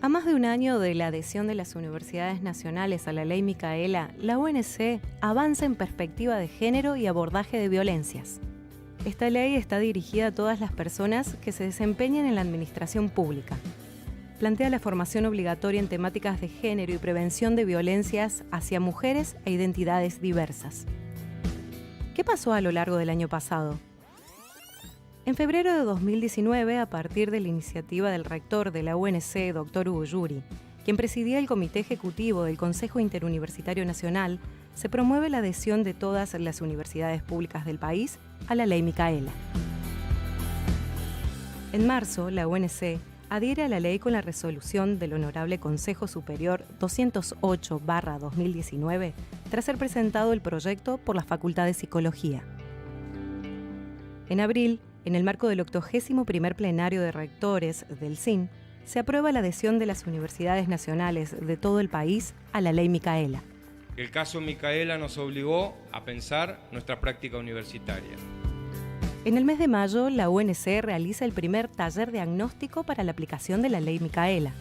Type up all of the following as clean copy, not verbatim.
A más de un año de la adhesión de las universidades nacionales a la Ley Micaela, la UNC avanza en perspectiva de género y abordaje de violencias. Esta ley está dirigida a todas las personas que se desempeñan en la administración pública. Plantea la formación obligatoria en temáticas de género y prevención de violencias hacia mujeres e identidades diversas. ¿Qué pasó a lo largo del año pasado? En febrero de 2019, a partir de la iniciativa del rector de la UNC, Dr. Hugo Yuri, quien presidía el Comité Ejecutivo del Consejo Interuniversitario Nacional, se promueve la adhesión de todas las universidades públicas del país a la Ley Micaela. En marzo, la UNC adhiere a la ley con la resolución del Honorable Consejo Superior 208/2019, tras ser presentado el proyecto por la Facultad de Psicología. En abril, en el marco del 81º Plenario de Rectores del CIN, se aprueba la adhesión de las universidades nacionales de todo el país a la Ley Micaela. El caso Micaela nos obligó a pensar nuestra práctica universitaria. En el mes de mayo, la UNC realiza el primer taller diagnóstico para la aplicación de la Ley Micaela.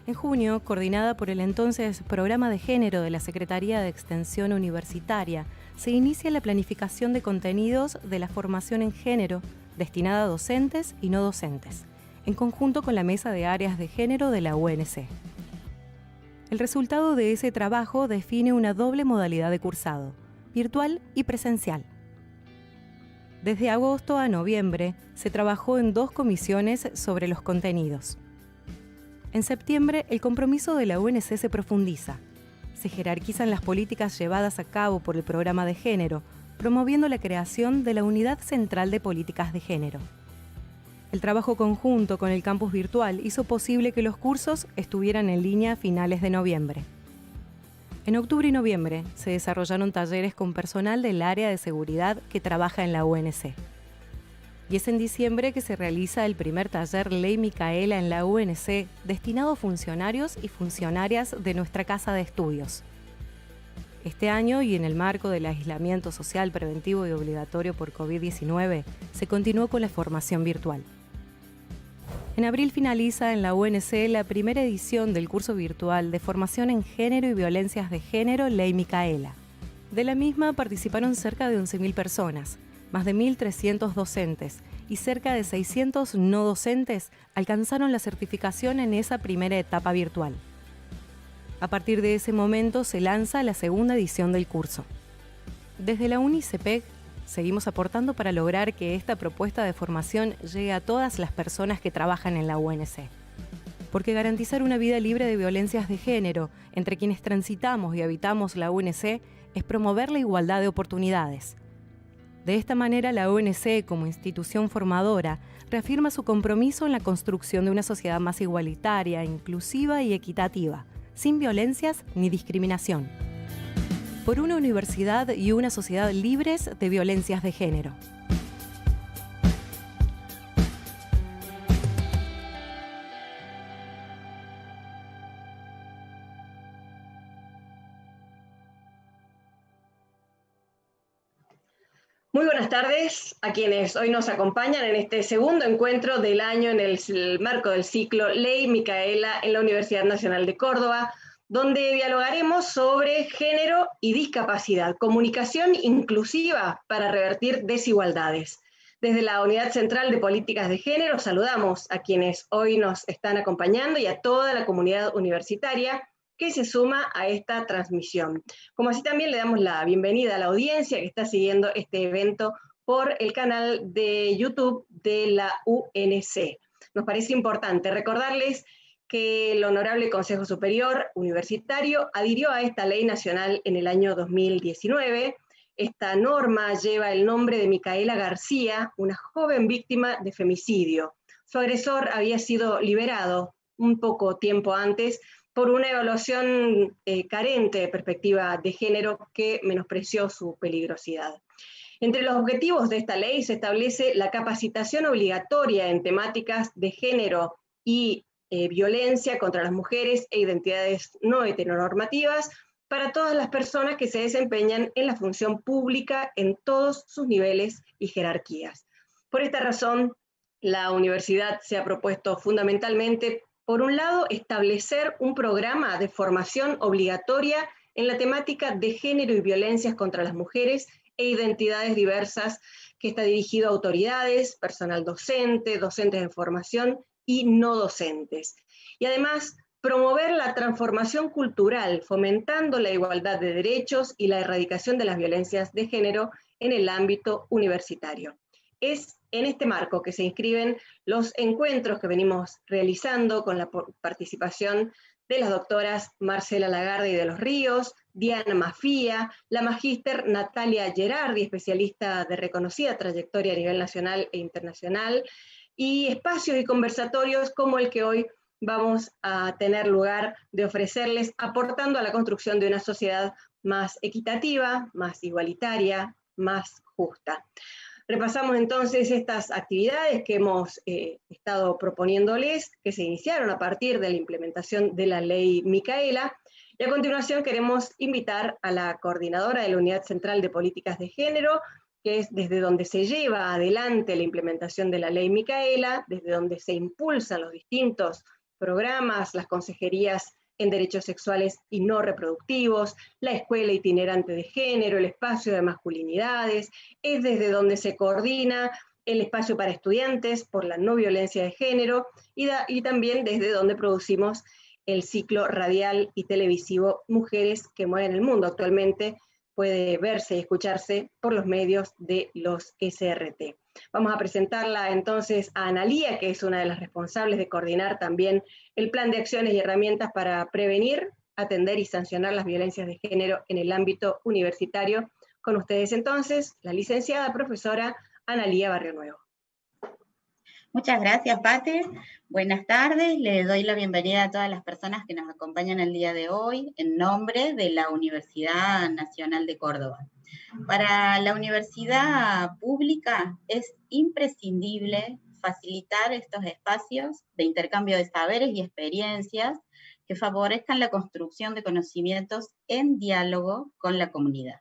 En junio, coordinada por el entonces Programa de Género de la Secretaría de Extensión Universitaria, se inicia la planificación de contenidos de la formación en género destinada a docentes y no docentes, en conjunto con la Mesa de Áreas de Género de la UNC. El resultado de ese trabajo define una doble modalidad de cursado, virtual y presencial. Desde agosto a noviembre se trabajó en 2 comisiones sobre los contenidos. En septiembre, el compromiso de la UNC se profundiza. Se jerarquizan las políticas llevadas a cabo por el programa de género, promoviendo la creación de la Unidad Central de Políticas de Género. El trabajo conjunto con el campus virtual hizo posible que los cursos estuvieran en línea a finales de noviembre. En octubre y noviembre se desarrollaron talleres con personal del área de seguridad que trabaja en la UNC. Y es en diciembre que se realiza el primer taller Ley Micaela en la UNC, destinado a funcionarios y funcionarias de nuestra casa de estudios. Este año, y en el marco del aislamiento social preventivo y obligatorio por COVID-19, se continuó con la formación virtual. En abril finaliza en la UNC la primera edición del curso virtual de formación en género y violencias de género Ley Micaela. De la misma participaron cerca de 11.000 personas, más de 1.300 docentes y cerca de 600 no docentes alcanzaron la certificación en esa primera etapa virtual. A partir de ese momento se lanza la segunda edición del curso. Desde la UNICEPEC seguimos aportando para lograr que esta propuesta de formación llegue a todas las personas que trabajan en la UNC. Porque garantizar una vida libre de violencias de género entre quienes transitamos y habitamos la UNC es promover la igualdad de oportunidades. De esta manera, la UNC, como institución formadora, reafirma su compromiso en la construcción de una sociedad más igualitaria, inclusiva y equitativa, sin violencias ni discriminación. Por una universidad y una sociedad libres de violencias de género. Muy buenas tardes a quienes hoy nos acompañan en este segundo encuentro del año en el marco del ciclo Ley Micaela en la Universidad Nacional de Córdoba, donde dialogaremos sobre género y discapacidad, comunicación inclusiva para revertir desigualdades. Desde la Unidad Central de Políticas de Género saludamos a quienes hoy nos están acompañando y a toda la comunidad universitaria que se suma a esta transmisión. Como así también le damos la bienvenida a la audiencia que está siguiendo este evento por el canal de YouTube de la UNC. Nos parece importante recordarles que el Honorable Consejo Superior Universitario adhirió a esta ley nacional en el año 2019. Esta norma lleva el nombre de Micaela García, una joven víctima de femicidio. Su agresor había sido liberado un poco tiempo antes por una evaluación carente de perspectiva de género que menospreció su peligrosidad. Entre los objetivos de esta ley se establece la capacitación obligatoria en temáticas de género y violencia contra las mujeres e identidades no heteronormativas para todas las personas que se desempeñan en la función pública en todos sus niveles y jerarquías. Por esta razón, la universidad se ha propuesto fundamentalmente, por un lado, establecer un programa de formación obligatoria en la temática de género y violencias contra las mujeres e identidades diversas, que está dirigido a autoridades, personal docente, docentes de formación y no docentes. Y además, promover la transformación cultural, fomentando la igualdad de derechos y la erradicación de las violencias de género en el ámbito universitario. Es en este marco que se inscriben los encuentros que venimos realizando con la participación de las doctoras Marcela Lagarde y de los Ríos, Diana Mafía, la magíster Natalia Gerardi, especialista de reconocida trayectoria a nivel nacional e internacional, y espacios y conversatorios como el que hoy vamos a tener lugar de ofrecerles, aportando a la construcción de una sociedad más equitativa, más igualitaria, más justa. Repasamos entonces estas actividades que hemos estado proponiéndoles, que se iniciaron a partir de la implementación de la ley Micaela, y a continuación queremos invitar a la coordinadora de la Unidad Central de Políticas de Género, que es desde donde se lleva adelante la implementación de la ley Micaela, desde donde se impulsan los distintos programas, las consejerías en derechos sexuales y no reproductivos, la escuela itinerante de género, el espacio de masculinidades, es desde donde se coordina el espacio para estudiantes por la no violencia de género y también desde donde producimos el ciclo radial y televisivo Mujeres que Mueven el Mundo. Actualmente puede verse y escucharse por los medios de los SRT. Vamos a presentarla entonces a Analía, que es una de las responsables de coordinar también el plan de acciones y herramientas para prevenir, atender y sancionar las violencias de género en el ámbito universitario. Con ustedes entonces, la licenciada profesora Analía Barrio Nuevo. Muchas gracias, Pate. Buenas tardes. Le doy la bienvenida a todas las personas que nos acompañan el día de hoy en nombre de la Universidad Nacional de Córdoba. Para la universidad pública es imprescindible facilitar estos espacios de intercambio de saberes y experiencias que favorezcan la construcción de conocimientos en diálogo con la comunidad.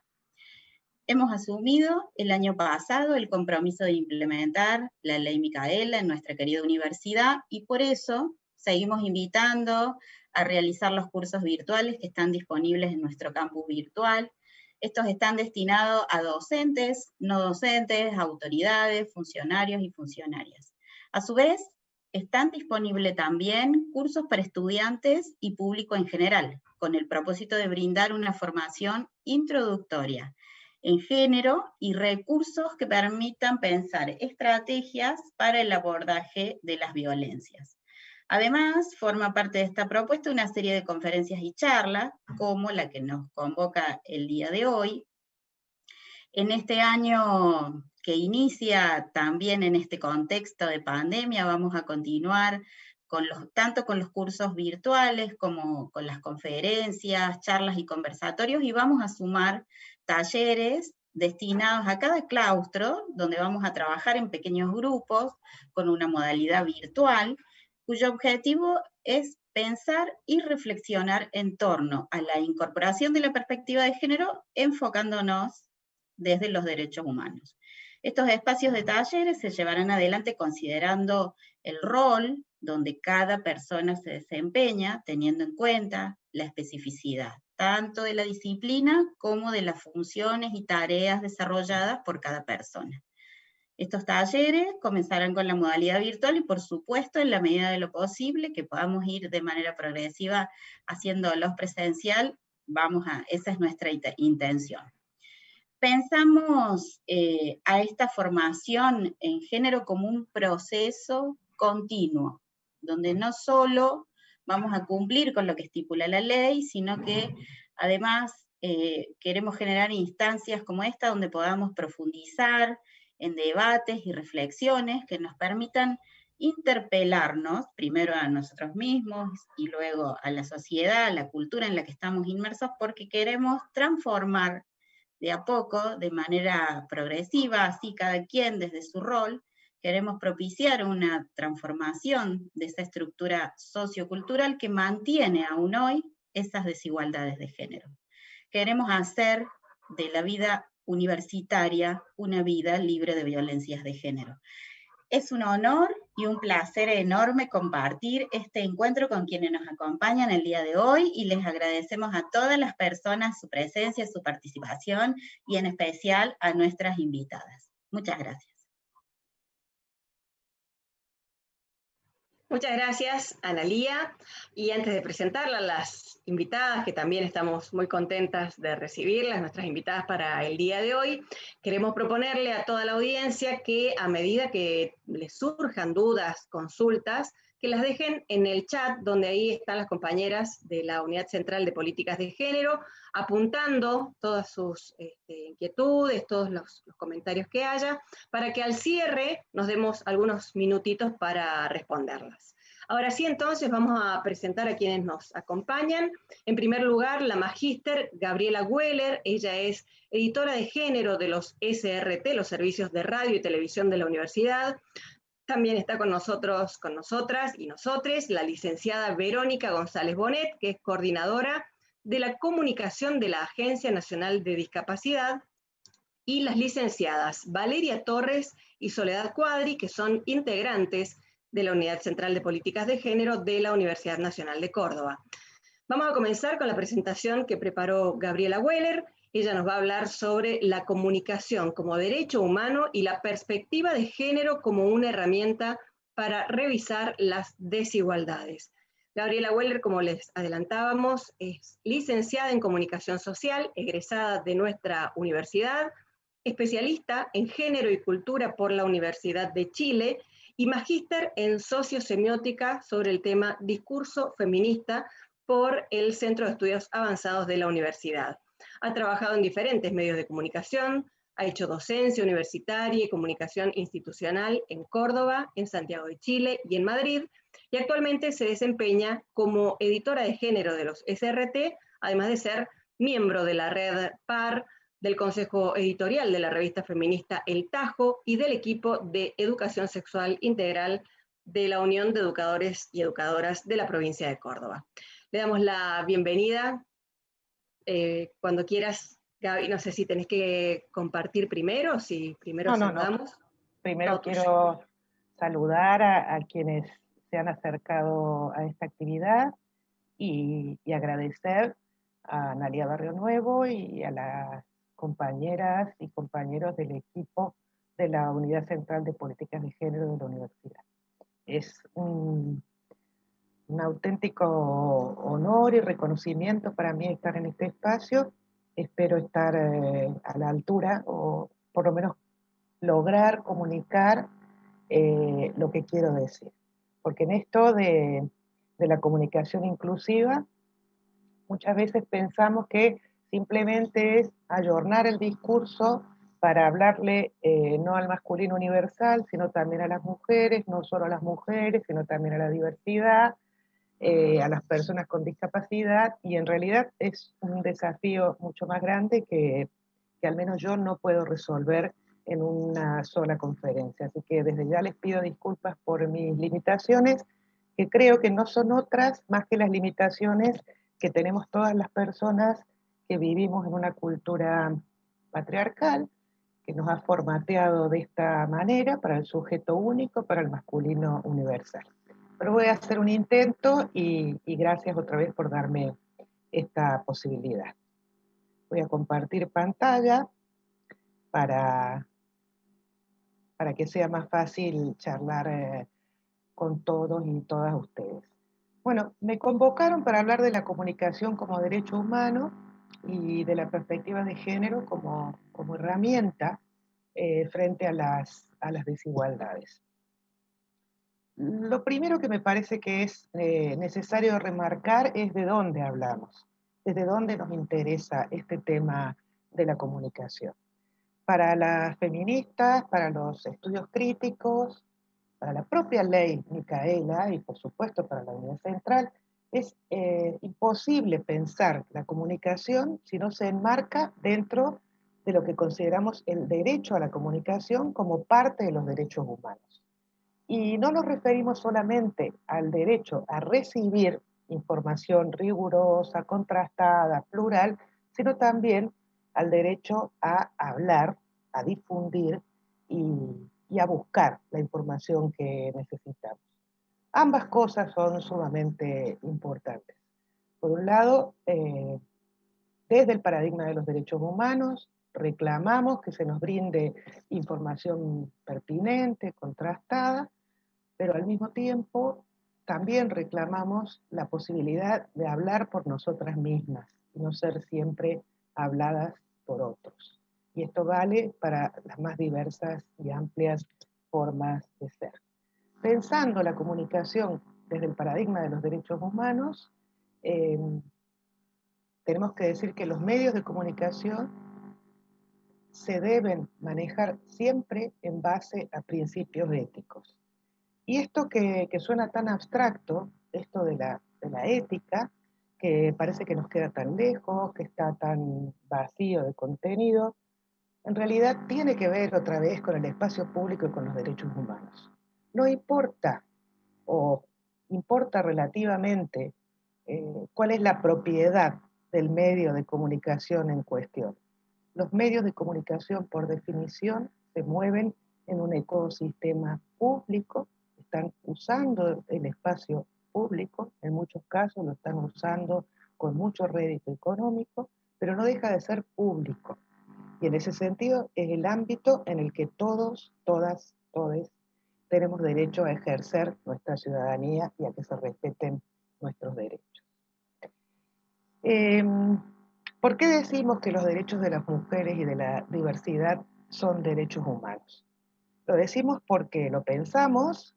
Hemos asumido el año pasado el compromiso de implementar la ley Micaela en nuestra querida universidad y por eso seguimos invitando a realizar los cursos virtuales que están disponibles en nuestro campus virtual. Estos están destinados a docentes, no docentes, autoridades, funcionarios y funcionarias. A su vez, están disponibles también cursos para estudiantes y público en general, con el propósito de brindar una formación introductoria en género y recursos que permitan pensar estrategias para el abordaje de las violencias. Además, forma parte de esta propuesta una serie de conferencias y charlas, como la que nos convoca el día de hoy. En este año que inicia también en este contexto de pandemia, vamos a continuar tanto con los cursos virtuales como con las conferencias, charlas y conversatorios, y vamos a sumar talleres destinados a cada claustro, donde vamos a trabajar en pequeños grupos con una modalidad virtual, cuyo objetivo es pensar y reflexionar en torno a la incorporación de la perspectiva de género, enfocándonos desde los derechos humanos. Estos espacios de talleres se llevarán adelante considerando el rol donde cada persona se desempeña, teniendo en cuenta la especificidad, tanto de la disciplina como de las funciones y tareas desarrolladas por cada persona. Estos talleres comenzarán con la modalidad virtual y, por supuesto, en la medida de lo posible, que podamos ir de manera progresiva haciéndolos presencial, esa es nuestra intención. Pensamos a esta formación en género como un proceso continuo, donde no solo vamos a cumplir con lo que estipula la ley, sino que además queremos generar instancias como esta donde podamos profundizar en debates y reflexiones que nos permitan interpelarnos, primero a nosotros mismos y luego a la sociedad, a la cultura en la que estamos inmersos, porque queremos transformar de a poco, de manera progresiva, así cada quien desde su rol, queremos propiciar una transformación de esa estructura sociocultural que mantiene aún hoy esas desigualdades de género. Queremos hacer de la vida universitaria una vida libre de violencias de género. Es un honor y un placer enorme compartir este encuentro con quienes nos acompañan el día de hoy y les agradecemos a todas las personas su presencia, su participación y en especial a nuestras invitadas. Muchas gracias. Muchas gracias, Analía. Y antes de presentarla a las invitadas, que también estamos muy contentas de recibirlas, nuestras invitadas para el día de hoy, queremos proponerle a toda la audiencia que a medida que les surjan dudas, consultas, que las dejen en el chat, donde ahí están las compañeras de la Unidad Central de Políticas de Género, apuntando todas sus inquietudes, todos los comentarios que haya, para que al cierre nos demos algunos minutitos para responderlas. Ahora sí, entonces vamos a presentar a quienes nos acompañan. En primer lugar, la magíster Gabriela Weller. Ella es editora de género de los SRT, los servicios de radio y televisión de la universidad. También está con nosotros, con nosotras y nosotres, la licenciada Verónica González Bonet, que es coordinadora de la comunicación de la Agencia Nacional de Discapacidad, y las licenciadas Valeria Torres y Soledad Cuadri, que son integrantes de la Unidad Central de Políticas de Género de la Universidad Nacional de Córdoba. Vamos a comenzar con la presentación que preparó Gabriela Weller. Ella nos va a hablar sobre la comunicación como derecho humano y la perspectiva de género como una herramienta para revisar las desigualdades. Gabriela Weller, como les adelantábamos, es licenciada en Comunicación Social, egresada de nuestra universidad, especialista en Género y Cultura por la Universidad de Chile y magíster en Sociosemiótica sobre el tema Discurso Feminista por el Centro de Estudios Avanzados de la Universidad. Ha trabajado en diferentes medios de comunicación, ha hecho docencia universitaria y comunicación institucional en Córdoba, en Santiago de Chile y en Madrid, y actualmente se desempeña como editora de género de los SRT, además de ser miembro de la red PAR, del Consejo Editorial de la revista feminista El Tajo y del equipo de Educación Sexual Integral de la Unión de Educadores y Educadoras de la provincia de Córdoba. Le damos la bienvenida. Cuando quieras, Gaby, no sé si tenés que compartir primero, si primero saludamos. Primero quiero saludar a quienes se han acercado a esta actividad y agradecer a Analía Barrio Nuevo y a las compañeras y compañeros del equipo de la Unidad Central de Políticas de Género de la Universidad. Es un auténtico honor y reconocimiento para mí estar en este espacio. Espero estar a la altura o por lo menos lograr comunicar lo que quiero decir. Porque en esto de la comunicación inclusiva, muchas veces pensamos que simplemente es ayornar el discurso para hablarle no al masculino universal, sino también a las mujeres, no solo a las mujeres, sino también a la diversidad, a las personas con discapacidad, y en realidad es un desafío mucho más grande que al menos yo no puedo resolver en una sola conferencia. Así que desde ya les pido disculpas por mis limitaciones, que creo que no son otras más que las limitaciones que tenemos todas las personas que vivimos en una cultura patriarcal, que nos ha formateado de esta manera para el sujeto único, para el masculino universal. Pero voy a hacer un intento y gracias otra vez por darme esta posibilidad. Voy a compartir pantalla para que sea más fácil charlar con todos y todas ustedes. Bueno, me convocaron para hablar de la comunicación como derecho humano y de la perspectiva de género como herramienta frente a las desigualdades. Lo primero que me parece que es necesario remarcar es de dónde hablamos, desde dónde nos interesa este tema de la comunicación. Para las feministas, para los estudios críticos, para la propia ley Micaela y por supuesto para la Unidad Central, es imposible pensar la comunicación si no se enmarca dentro de lo que consideramos el derecho a la comunicación como parte de los derechos humanos. Y no nos referimos solamente al derecho a recibir información rigurosa, contrastada, plural, sino también al derecho a hablar, a difundir y y a buscar la información que necesitamos. Ambas cosas son sumamente importantes. Por un lado, desde el paradigma de los derechos humanos, reclamamos que se nos brinde información pertinente, contrastada, pero al mismo tiempo también reclamamos la posibilidad de hablar por nosotras mismas y no ser siempre habladas por otros. Y esto vale para las más diversas y amplias formas de ser. Pensando la comunicación desde el paradigma de los derechos humanos, tenemos que decir que los medios de comunicación se deben manejar siempre en base a principios éticos. Y esto que suena tan abstracto, esto de la ética, que parece que nos queda tan lejos, que está tan vacío de contenido, en realidad tiene que ver otra vez con el espacio público y con los derechos humanos. No importa, o importa relativamente, cuál es la propiedad del medio de comunicación en cuestión. Los medios de comunicación, por definición, se mueven en un ecosistema público, están usando el espacio público, en muchos casos lo están usando con mucho rédito económico, pero no deja de ser público. Y en ese sentido es el ámbito en el que todos, todas, todes tenemos derecho a ejercer nuestra ciudadanía y a que se respeten nuestros derechos. ¿Por qué decimos que los derechos de las mujeres y de la diversidad son derechos humanos? Lo decimos porque lo pensamos,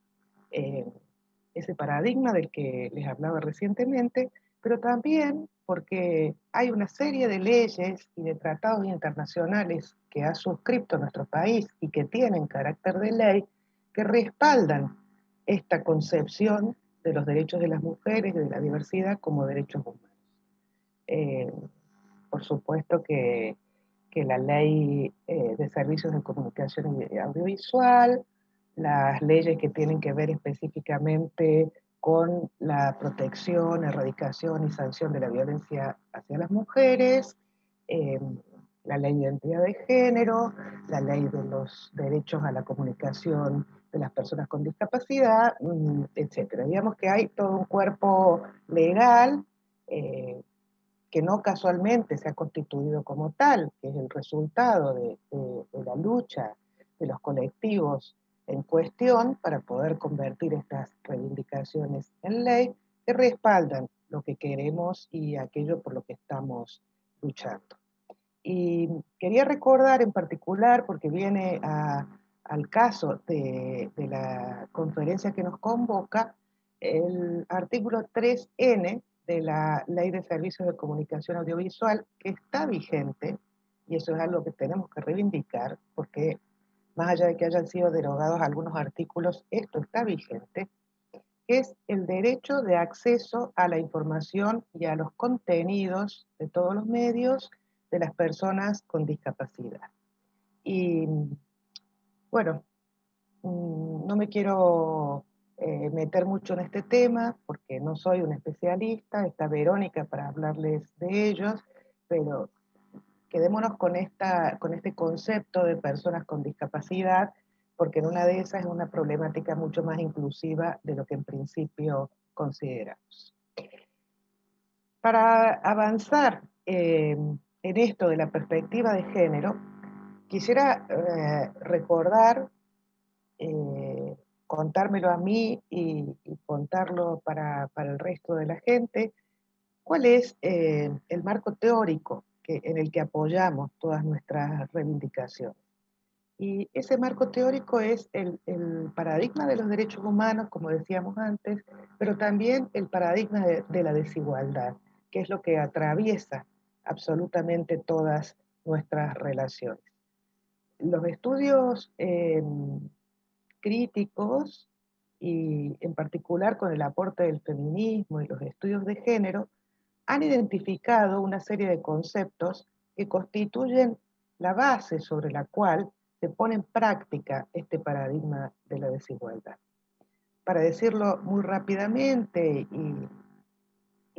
ese paradigma del que les hablaba recientemente, pero también porque hay una serie de leyes y de tratados internacionales que ha suscrito nuestro país y que tienen carácter de ley que respaldan esta concepción de los derechos de las mujeres y de la diversidad como derechos humanos. Por supuesto que la ley de servicios de comunicación y audiovisual, las leyes que tienen que ver específicamente con la protección, erradicación y sanción de la violencia hacia las mujeres, la ley de identidad de género, la ley de los derechos a la comunicación de las personas con discapacidad, etc. Digamos que hay todo un cuerpo legal que no casualmente se ha constituido como tal, que es el resultado de la lucha de los colectivos en cuestión para poder convertir estas reivindicaciones en ley, que respaldan lo que queremos y aquello por lo que estamos luchando. Y quería recordar en particular, porque viene al caso de la conferencia que nos convoca, el artículo 3N de la Ley de Servicios de Comunicación Audiovisual, que está vigente, y eso es algo que tenemos que reivindicar, porque más allá de que hayan sido derogados algunos artículos, esto está vigente, que es el derecho de acceso a la información y a los contenidos de todos los medios de las personas con discapacidad. Y bueno, no me quiero meter mucho en este tema porque no soy una especialista, está Verónica para hablarles de ellos, pero quedémonos con este concepto de personas con discapacidad, porque en una de esas es una problemática mucho más inclusiva de lo que en principio consideramos. Para avanzar en esto de la perspectiva de género, quisiera recordar, contármelo a mí y contarlo para el resto de la gente, cuál es el marco teórico en el que apoyamos todas nuestras reivindicaciones. Y ese marco teórico es el paradigma de los derechos humanos, como decíamos antes, pero también el paradigma de la desigualdad, que es lo que atraviesa absolutamente todas nuestras relaciones. Los estudios críticos, y en particular con el aporte del feminismo y los estudios de género, han identificado una serie de conceptos que constituyen la base sobre la cual se pone en práctica este paradigma de la desigualdad. Para decirlo muy rápidamente y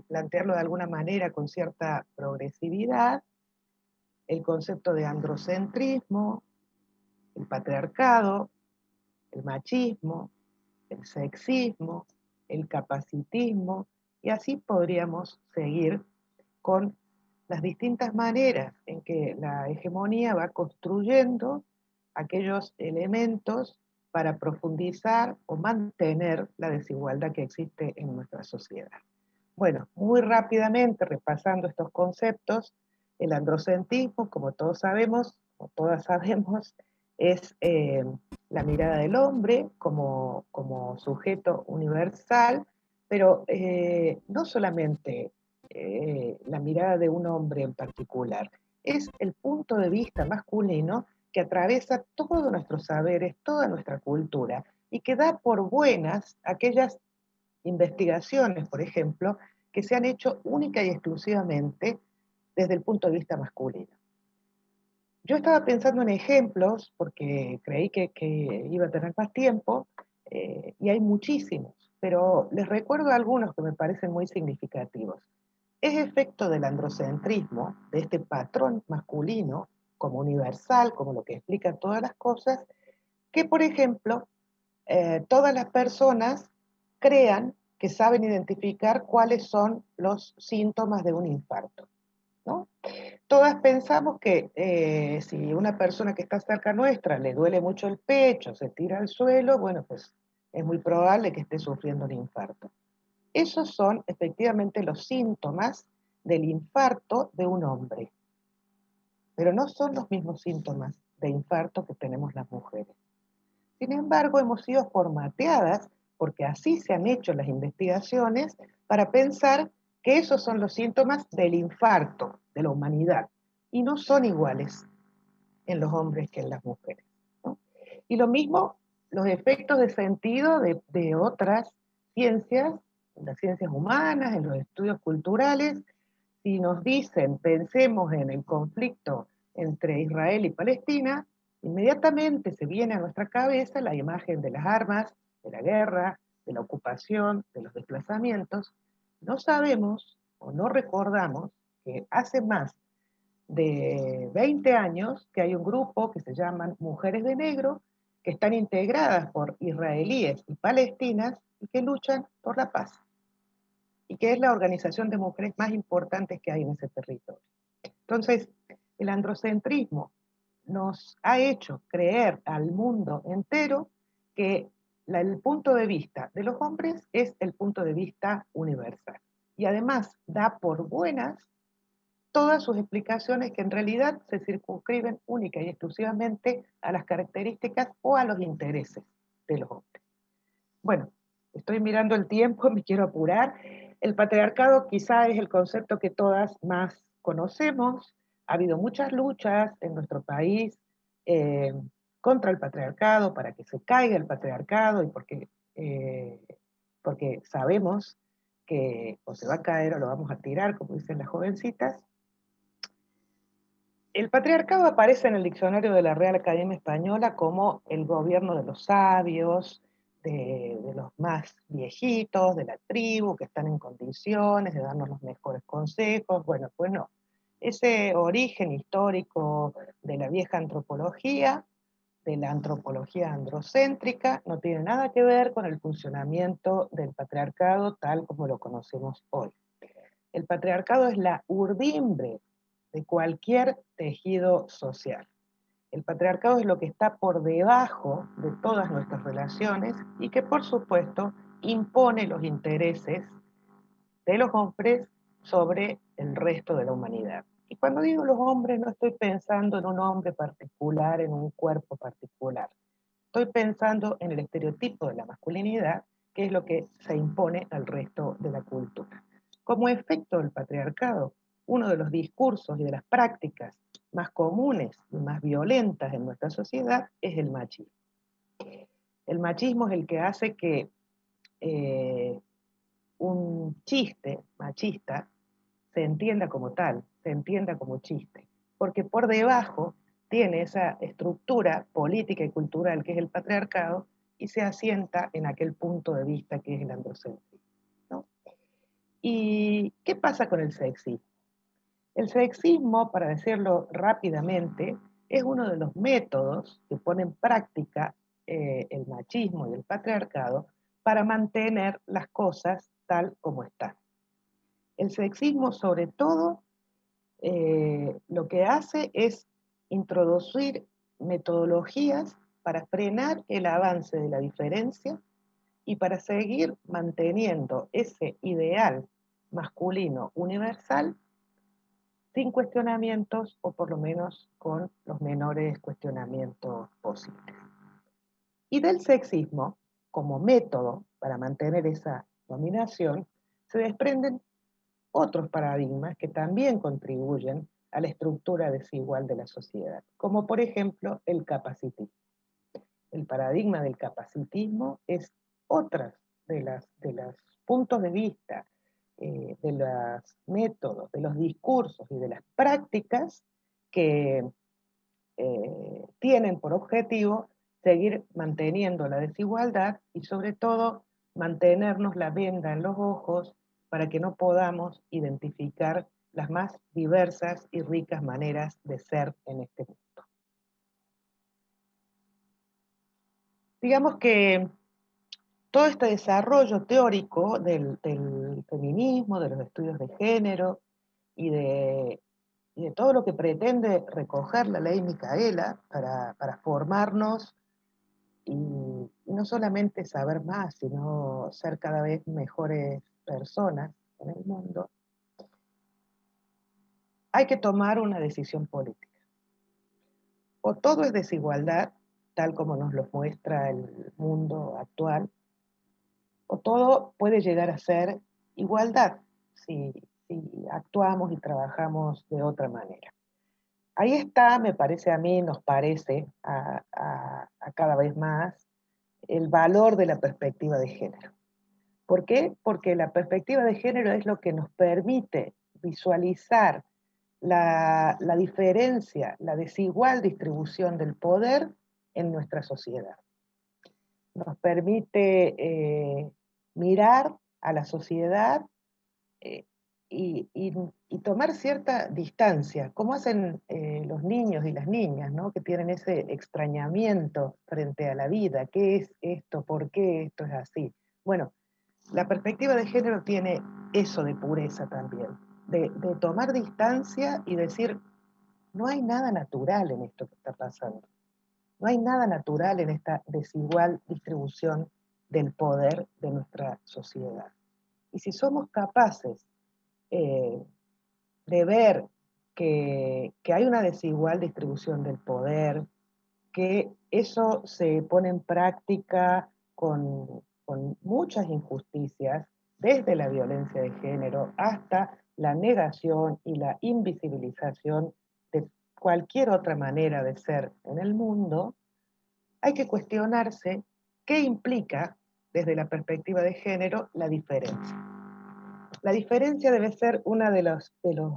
plantearlo de alguna manera con cierta progresividad, el concepto de androcentrismo, el patriarcado, el machismo, el sexismo, el capacitismo, y así podríamos seguir con las distintas maneras en que la hegemonía va construyendo aquellos elementos para profundizar o mantener la desigualdad que existe en nuestra sociedad. Bueno, muy rápidamente, repasando estos conceptos, el androcentrismo, como todos sabemos, o todas sabemos, es la mirada del hombre como sujeto universal, pero no solamente la mirada de un hombre en particular, es el punto de vista masculino que atraviesa todos nuestros saberes, toda nuestra cultura, y que da por buenas aquellas investigaciones, por ejemplo, que se han hecho única y exclusivamente desde el punto de vista masculino. Yo estaba pensando en ejemplos, porque creí que iba a tener más tiempo, y hay muchísimos, pero les recuerdo algunos que me parecen muy significativos. Es efecto del androcentrismo, de este patrón masculino, como universal, como lo que explica todas las cosas, que, por ejemplo, todas las personas crean que saben identificar cuáles son los síntomas de un infarto, ¿no? Todas pensamos que si una persona que está cerca nuestra le duele mucho el pecho, se tira al suelo, bueno, pues es muy probable que esté sufriendo un infarto. Esos son efectivamente los síntomas del infarto de un hombre, pero no son los mismos síntomas de infarto que tenemos las mujeres. Sin embargo, hemos sido formateadas, porque así se han hecho las investigaciones, para pensar que esos son los síntomas del infarto de la humanidad, y no son iguales en los hombres que en las mujeres, ¿no? Y lo mismo, los efectos de sentido de otras ciencias, en las ciencias humanas, en los estudios culturales. Si nos dicen, pensemos en el conflicto entre Israel y Palestina, inmediatamente se viene a nuestra cabeza la imagen de las armas, de la guerra, de la ocupación, de los desplazamientos. No sabemos o no recordamos que hace más de 20 años que hay un grupo que se llaman Mujeres de Negro, que están integradas por israelíes y palestinas y que luchan por la paz, y que es la organización de mujeres más importante que hay en ese territorio. Entonces, el androcentrismo nos ha hecho creer al mundo entero que el punto de vista de los hombres es el punto de vista universal. Y además da por buenas todas sus explicaciones, que en realidad se circunscriben única y exclusivamente a las características o a los intereses de los hombres. Bueno, estoy mirando el tiempo, me quiero apurar. El patriarcado quizá es el concepto que todas más conocemos. Ha habido muchas luchas en nuestro país contra el patriarcado, para que se caiga el patriarcado, y porque sabemos que o se va a caer o lo vamos a tirar, como dicen las jovencitas. El patriarcado aparece en el diccionario de la Real Academia Española como el gobierno de los sabios, de los más viejitos, de la tribu, que están en condiciones de darnos los mejores consejos. Bueno, pues no. Ese origen histórico de la vieja antropología, de la antropología androcéntrica, no tiene nada que ver con el funcionamiento del patriarcado tal como lo conocemos hoy. El patriarcado es la urdimbre de cualquier tejido social. El patriarcado es lo que está por debajo de todas nuestras relaciones y que, por supuesto, impone los intereses de los hombres sobre el resto de la humanidad. Y cuando digo los hombres, no estoy pensando en un hombre particular, en un cuerpo particular. Estoy pensando en el estereotipo de la masculinidad, que es lo que se impone al resto de la cultura. Como efecto del patriarcado, uno de los discursos y de las prácticas más comunes y más violentas en nuestra sociedad es el machismo. El machismo es el que hace que un chiste machista se entienda como tal, se entienda como chiste, porque por debajo tiene esa estructura política y cultural que es el patriarcado y se asienta en aquel punto de vista que es el androcentrismo, ¿no? ¿Y qué pasa con el sexismo? El sexismo, para decirlo rápidamente, es uno de los métodos que pone en práctica el machismo y el patriarcado para mantener las cosas tal como están. El sexismo, sobre todo, lo que hace es introducir metodologías para frenar el avance de la diferencia y para seguir manteniendo ese ideal masculino universal sin cuestionamientos, o por lo menos con los menores cuestionamientos posibles. Y del sexismo, como método para mantener esa dominación, se desprenden otros paradigmas que también contribuyen a la estructura desigual de la sociedad, como por ejemplo el capacitismo. El paradigma del capacitismo es otra de los puntos de vista, de los métodos, de los discursos y de las prácticas que tienen por objetivo seguir manteniendo la desigualdad y sobre todo mantenernos la venda en los ojos para que no podamos identificar las más diversas y ricas maneras de ser en este mundo. Digamos que todo este desarrollo teórico del feminismo, de los estudios de género y de todo lo que pretende recoger la ley Micaela para formarnos y no solamente saber más, sino ser cada vez mejores personas en el mundo, hay que tomar una decisión política. O todo es desigualdad, tal como nos lo muestra el mundo actual, o todo puede llegar a ser igualdad si actuamos y trabajamos de otra manera. Ahí está, me parece a mí, nos parece a cada vez más, el valor de la perspectiva de género. ¿Por qué? Porque la perspectiva de género es lo que nos permite visualizar la diferencia, la desigual distribución del poder en nuestra sociedad. Nos permite mirar a la sociedad y tomar cierta distancia, como hacen los niños y las niñas, ¿no? Que tienen ese extrañamiento frente a la vida. ¿Qué es esto? ¿Por qué esto es así? Bueno, la perspectiva de género tiene eso de pureza también, de tomar distancia y decir, no hay nada natural en esto que está pasando. No hay nada natural en esta desigual distribución del poder de nuestra sociedad. Y si somos capaces de ver que hay una desigual distribución del poder, que eso se pone en práctica con muchas injusticias, desde la violencia de género hasta la negación y la invisibilización de cualquier otra manera de ser en el mundo, hay que cuestionarse qué implica, desde la perspectiva de género, la diferencia. La diferencia debe ser uno de los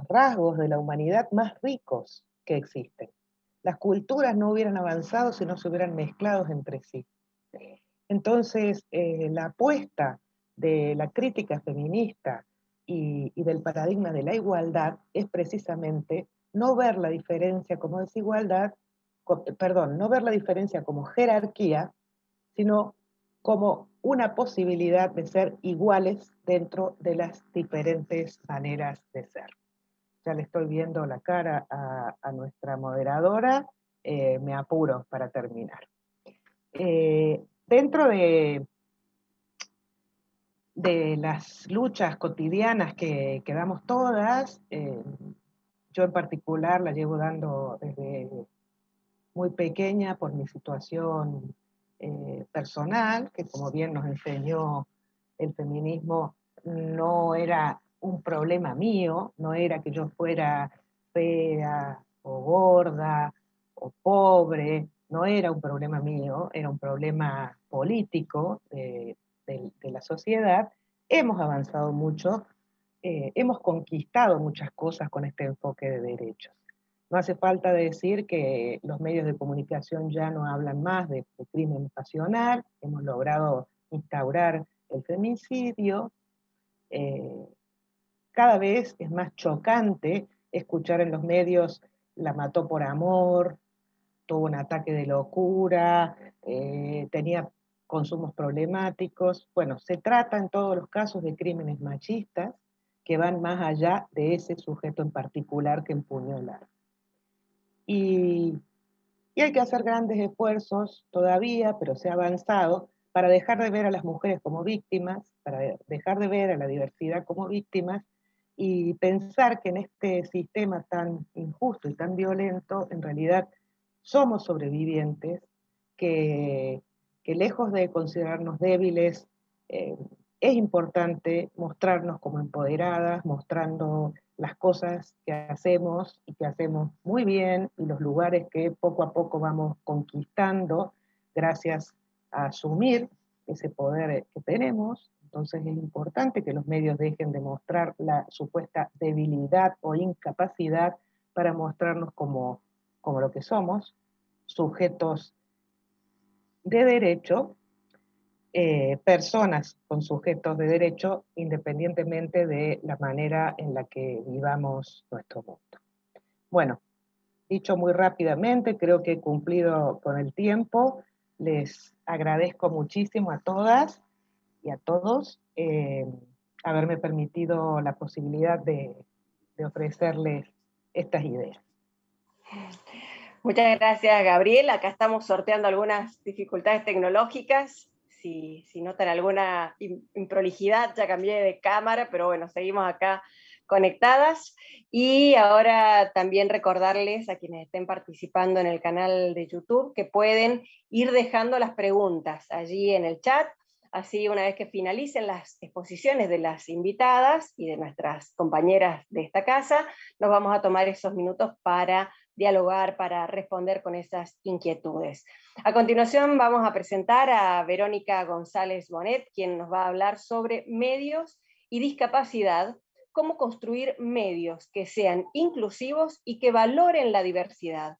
rasgos de la humanidad más ricos que existen. Las culturas no hubieran avanzado si no se hubieran mezclado entre sí. Entonces, la apuesta de la crítica feminista y del paradigma de la igualdad es precisamente no ver la diferencia como desigualdad, no ver la diferencia como jerarquía, sino como una posibilidad de ser iguales dentro de las diferentes maneras de ser. Ya le estoy viendo la cara a nuestra moderadora, me apuro para terminar. Dentro de las luchas cotidianas que damos todas, yo en particular la llevo dando desde muy pequeña por mi situación personal, que como bien nos enseñó el feminismo, no era un problema mío, no era que yo fuera fea o gorda o pobre, no era un problema mío, era un problema político de la sociedad. Hemos avanzado mucho, hemos conquistado muchas cosas con este enfoque de derechos. No hace falta decir que los medios de comunicación ya no hablan más de crimen pasional, hemos logrado instaurar el femicidio. Cada vez es más chocante escuchar en los medios la mató por amor, tuvo un ataque de locura, tenía consumos problemáticos. Bueno, se trata en todos los casos de crímenes machistas que van más allá de ese sujeto en particular que empuñó el arma. Y hay que hacer grandes esfuerzos todavía, pero se ha avanzado, para dejar de ver a las mujeres como víctimas, para dejar de ver a la diversidad como víctimas, y pensar que en este sistema tan injusto y tan violento, en realidad somos sobrevivientes, que lejos de considerarnos débiles, eh, es importante mostrarnos como empoderadas, mostrando las cosas que hacemos y que hacemos muy bien, y los lugares que poco a poco vamos conquistando gracias a asumir ese poder que tenemos. Entonces es importante que los medios dejen de mostrar la supuesta debilidad o incapacidad para mostrarnos como lo que somos, sujetos de derecho, personas con sujetos de derecho, independientemente de la manera en la que vivamos nuestro mundo. Bueno, dicho muy rápidamente, creo que he cumplido con el tiempo. Les agradezco muchísimo a todas y a todos haberme permitido la posibilidad de ofrecerles estas ideas. Muchas gracias, Gabriel. Acá estamos sorteando algunas dificultades tecnológicas. Si notan alguna improlijidad, ya cambié de cámara, pero bueno, seguimos acá conectadas. Y ahora también recordarles a quienes estén participando en el canal de YouTube que pueden ir dejando las preguntas allí en el chat. Así, una vez que finalicen las exposiciones de las invitadas y de nuestras compañeras de esta casa, nos vamos a tomar esos minutos para dialogar, para responder con esas inquietudes. A continuación vamos a presentar a Verónica González Bonet, quien nos va a hablar sobre medios y discapacidad, cómo construir medios que sean inclusivos y que valoren la diversidad.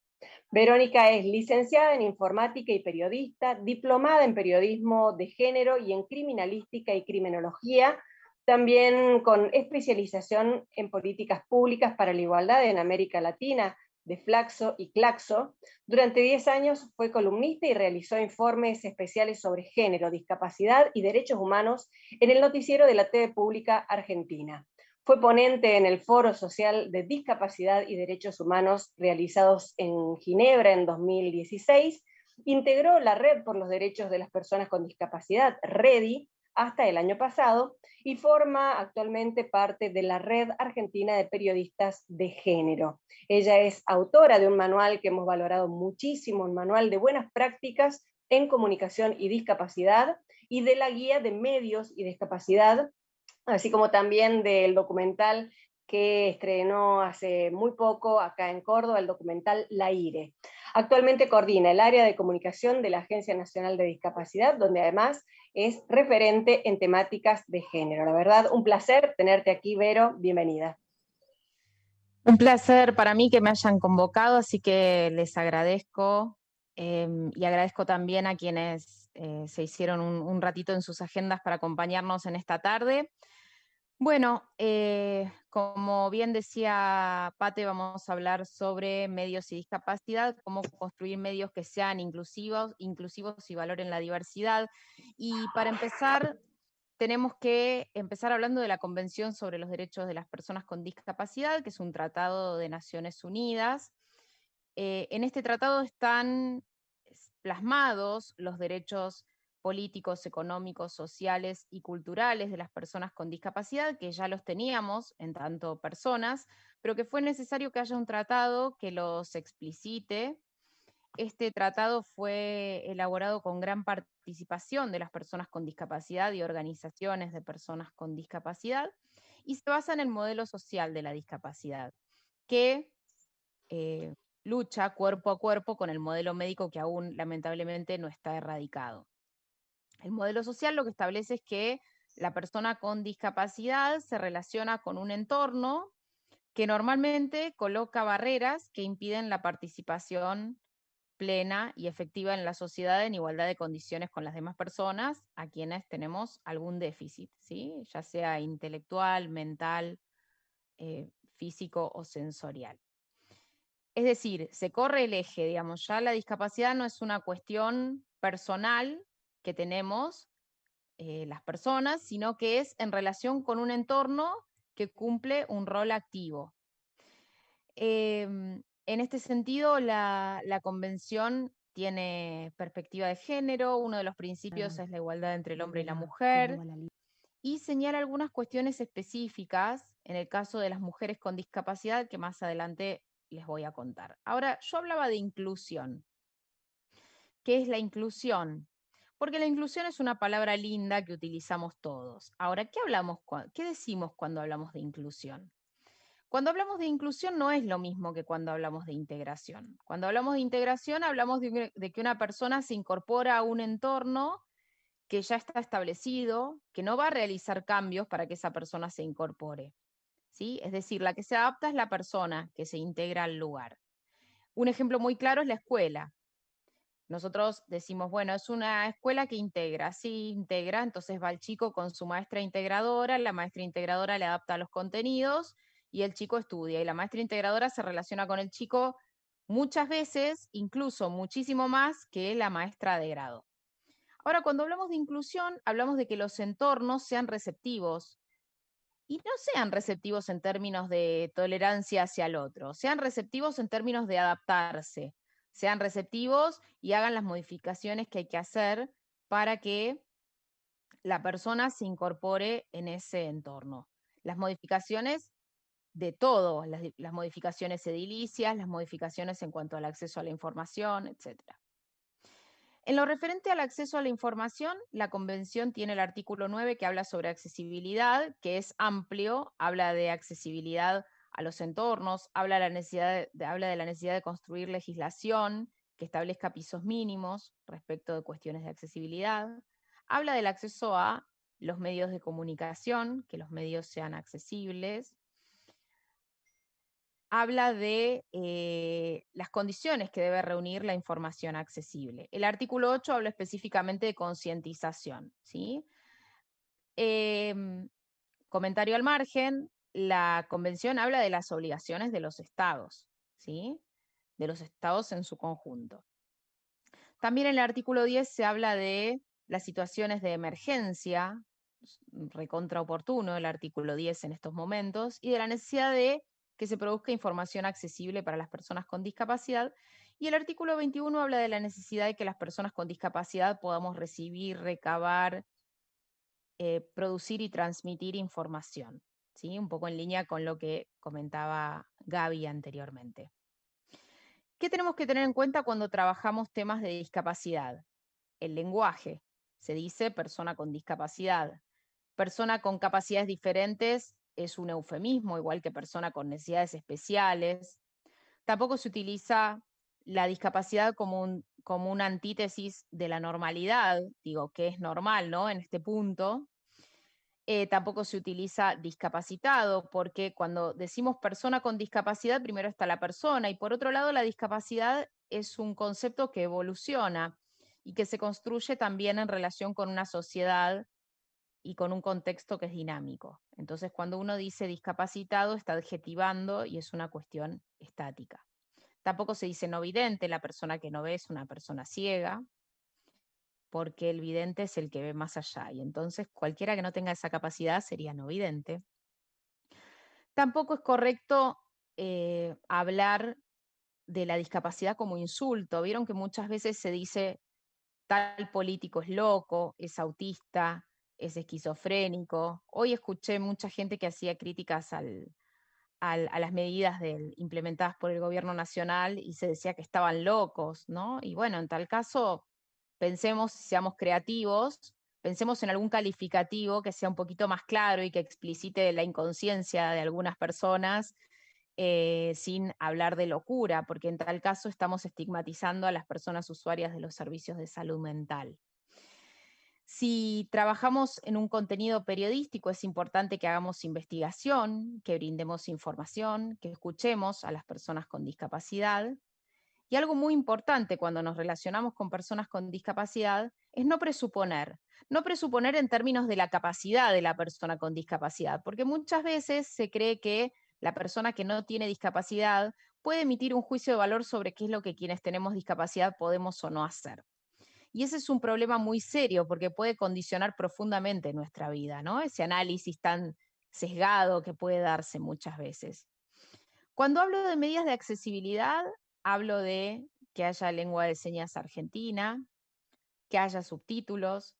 Verónica es licenciada en informática y periodista, diplomada en periodismo de género y en criminalística y criminología, también con especialización en políticas públicas para la igualdad en América Latina, de Flaxo y Claxo. Durante 10 años fue columnista y realizó informes especiales sobre género, discapacidad y derechos humanos en el noticiero de la TV Pública Argentina. Fue ponente en el Foro Social de Discapacidad y Derechos Humanos realizados en Ginebra en 2016. Integró la Red por los Derechos de las Personas con Discapacidad, REDI, hasta el año pasado, y forma actualmente parte de la Red Argentina de Periodistas de Género. Ella es autora de un manual que hemos valorado muchísimo, un manual de buenas prácticas en comunicación y discapacidad, y de la guía de medios y discapacidad, así como también del documental que estrenó hace muy poco acá en Córdoba, el documental La IRE. Actualmente coordina el área de comunicación de la Agencia Nacional de Discapacidad, donde además es referente en temáticas de género. La verdad, un placer tenerte aquí, Vero. Bienvenida. Un placer para mí que me hayan convocado, así que les agradezco y agradezco también a quienes se hicieron un ratito en sus agendas para acompañarnos en esta tarde. Bueno, como bien decía Pate, vamos a hablar sobre medios y discapacidad, cómo construir medios que sean inclusivos y valoren la diversidad. Y para empezar, tenemos que empezar hablando de la Convención sobre los Derechos de las Personas con Discapacidad, que es un tratado de Naciones Unidas. En este tratado están plasmados los derechos políticos, económicos, sociales y culturales de las personas con discapacidad, que ya los teníamos en tanto personas, pero que fue necesario que haya un tratado que los explicite. Este tratado fue elaborado con gran participación de las personas con discapacidad y organizaciones de personas con discapacidad, y se basa en el modelo social de la discapacidad, que lucha cuerpo a cuerpo con el modelo médico que aún lamentablemente no está erradicado. El modelo social lo que establece es que la persona con discapacidad se relaciona con un entorno que normalmente coloca barreras que impiden la participación plena y efectiva en la sociedad en igualdad de condiciones con las demás personas a quienes tenemos algún déficit, ¿sí? Ya sea intelectual, mental, físico o sensorial. Es decir, se corre el eje, digamos, ya la discapacidad no es una cuestión personal que tenemos las personas, sino que es en relación con un entorno que cumple un rol activo. En este sentido, la Convención tiene perspectiva de género, uno de los principios es la igualdad entre el hombre y la mujer, y señala algunas cuestiones específicas en el caso de las mujeres con discapacidad que más adelante les voy a contar. Ahora, yo hablaba de inclusión. ¿Qué es la inclusión? Porque la inclusión es una palabra linda que utilizamos todos. Ahora, ¿qué decimos cuando hablamos de inclusión? Cuando hablamos de inclusión no es lo mismo que cuando hablamos de integración. Cuando hablamos de integración hablamos de que una persona se incorpora a un entorno que ya está establecido, que no va a realizar cambios para que esa persona se incorpore, ¿sí? Es decir, la que se adapta es la persona que se integra al lugar. Un ejemplo muy claro es la escuela. Nosotros decimos, bueno, es una escuela que integra, sí, integra, entonces va el chico con su maestra integradora, la maestra integradora le adapta los contenidos y el chico estudia, y la maestra integradora se relaciona con el chico muchas veces, incluso muchísimo más que la maestra de grado. Ahora, cuando hablamos de inclusión, hablamos de que los entornos sean receptivos, y no sean receptivos en términos de tolerancia hacia el otro, sean receptivos en términos de adaptarse, sean receptivos y hagan las modificaciones que hay que hacer para que la persona se incorpore en ese entorno. Las modificaciones de todo, las modificaciones edilicias, las modificaciones en cuanto al acceso a la información, etc. En lo referente al acceso a la información, la Convención tiene el artículo 9 que habla sobre accesibilidad, que es amplio, habla de accesibilidad a los entornos, habla de la necesidad de construir legislación que establezca pisos mínimos respecto de cuestiones de accesibilidad, habla del acceso a los medios de comunicación, que los medios sean accesibles, habla de las condiciones que debe reunir la información accesible. El artículo 8 habla específicamente de concientización, ¿sí? Comentario al margen, la Convención habla de las obligaciones de los estados, ¿sí? De los estados en su conjunto. También en el artículo 10 se habla de las situaciones de emergencia, recontra oportuno el artículo 10 en estos momentos, y de la necesidad de que se produzca información accesible para las personas con discapacidad. Y el artículo 21 habla de la necesidad de que las personas con discapacidad podamos recibir, recabar, producir y transmitir información, ¿sí? Un poco en línea con lo que comentaba Gaby anteriormente. ¿Qué tenemos que tener en cuenta cuando trabajamos temas de discapacidad? El lenguaje. Se dice persona con discapacidad. Persona con capacidades diferentes es un eufemismo, igual que persona con necesidades especiales. Tampoco se utiliza la discapacidad como una antítesis de la normalidad, digo, que es normal, ¿no? En este punto. Tampoco se utiliza discapacitado, porque cuando decimos persona con discapacidad, primero está la persona, y por otro lado, la discapacidad es un concepto que evoluciona y que se construye también en relación con una sociedad y con un contexto que es dinámico. Entonces, cuando uno dice discapacitado, está adjetivando y es una cuestión estática. Tampoco se dice no vidente, la persona que no ve es una persona ciega, porque el vidente es el que ve más allá, y entonces cualquiera que no tenga esa capacidad sería no vidente. Tampoco es correcto hablar de la discapacidad como insulto. Vieron que muchas veces se dice tal político es loco, es autista, es esquizofrénico. Hoy escuché mucha gente que hacía críticas a las medidas implementadas por el gobierno nacional y se decía que estaban locos, ¿no? Y bueno, en tal caso, pensemos, seamos creativos, pensemos en algún calificativo que sea un poquito más claro y que explicite la inconsciencia de algunas personas, sin hablar de locura, porque en tal caso estamos estigmatizando a las personas usuarias de los servicios de salud mental. Si trabajamos en un contenido periodístico, es importante que hagamos investigación, que brindemos información, que escuchemos a las personas con discapacidad. Y algo muy importante cuando nos relacionamos con personas con discapacidad es no presuponer en términos de la capacidad de la persona con discapacidad, porque muchas veces se cree que la persona que no tiene discapacidad puede emitir un juicio de valor sobre qué es lo que quienes tenemos discapacidad podemos o no hacer. Y ese es un problema muy serio porque puede condicionar profundamente nuestra vida, ¿no? Ese análisis tan sesgado que puede darse muchas veces. Cuando hablo de medidas de accesibilidad, hablo de que haya lengua de señas argentina, que haya subtítulos.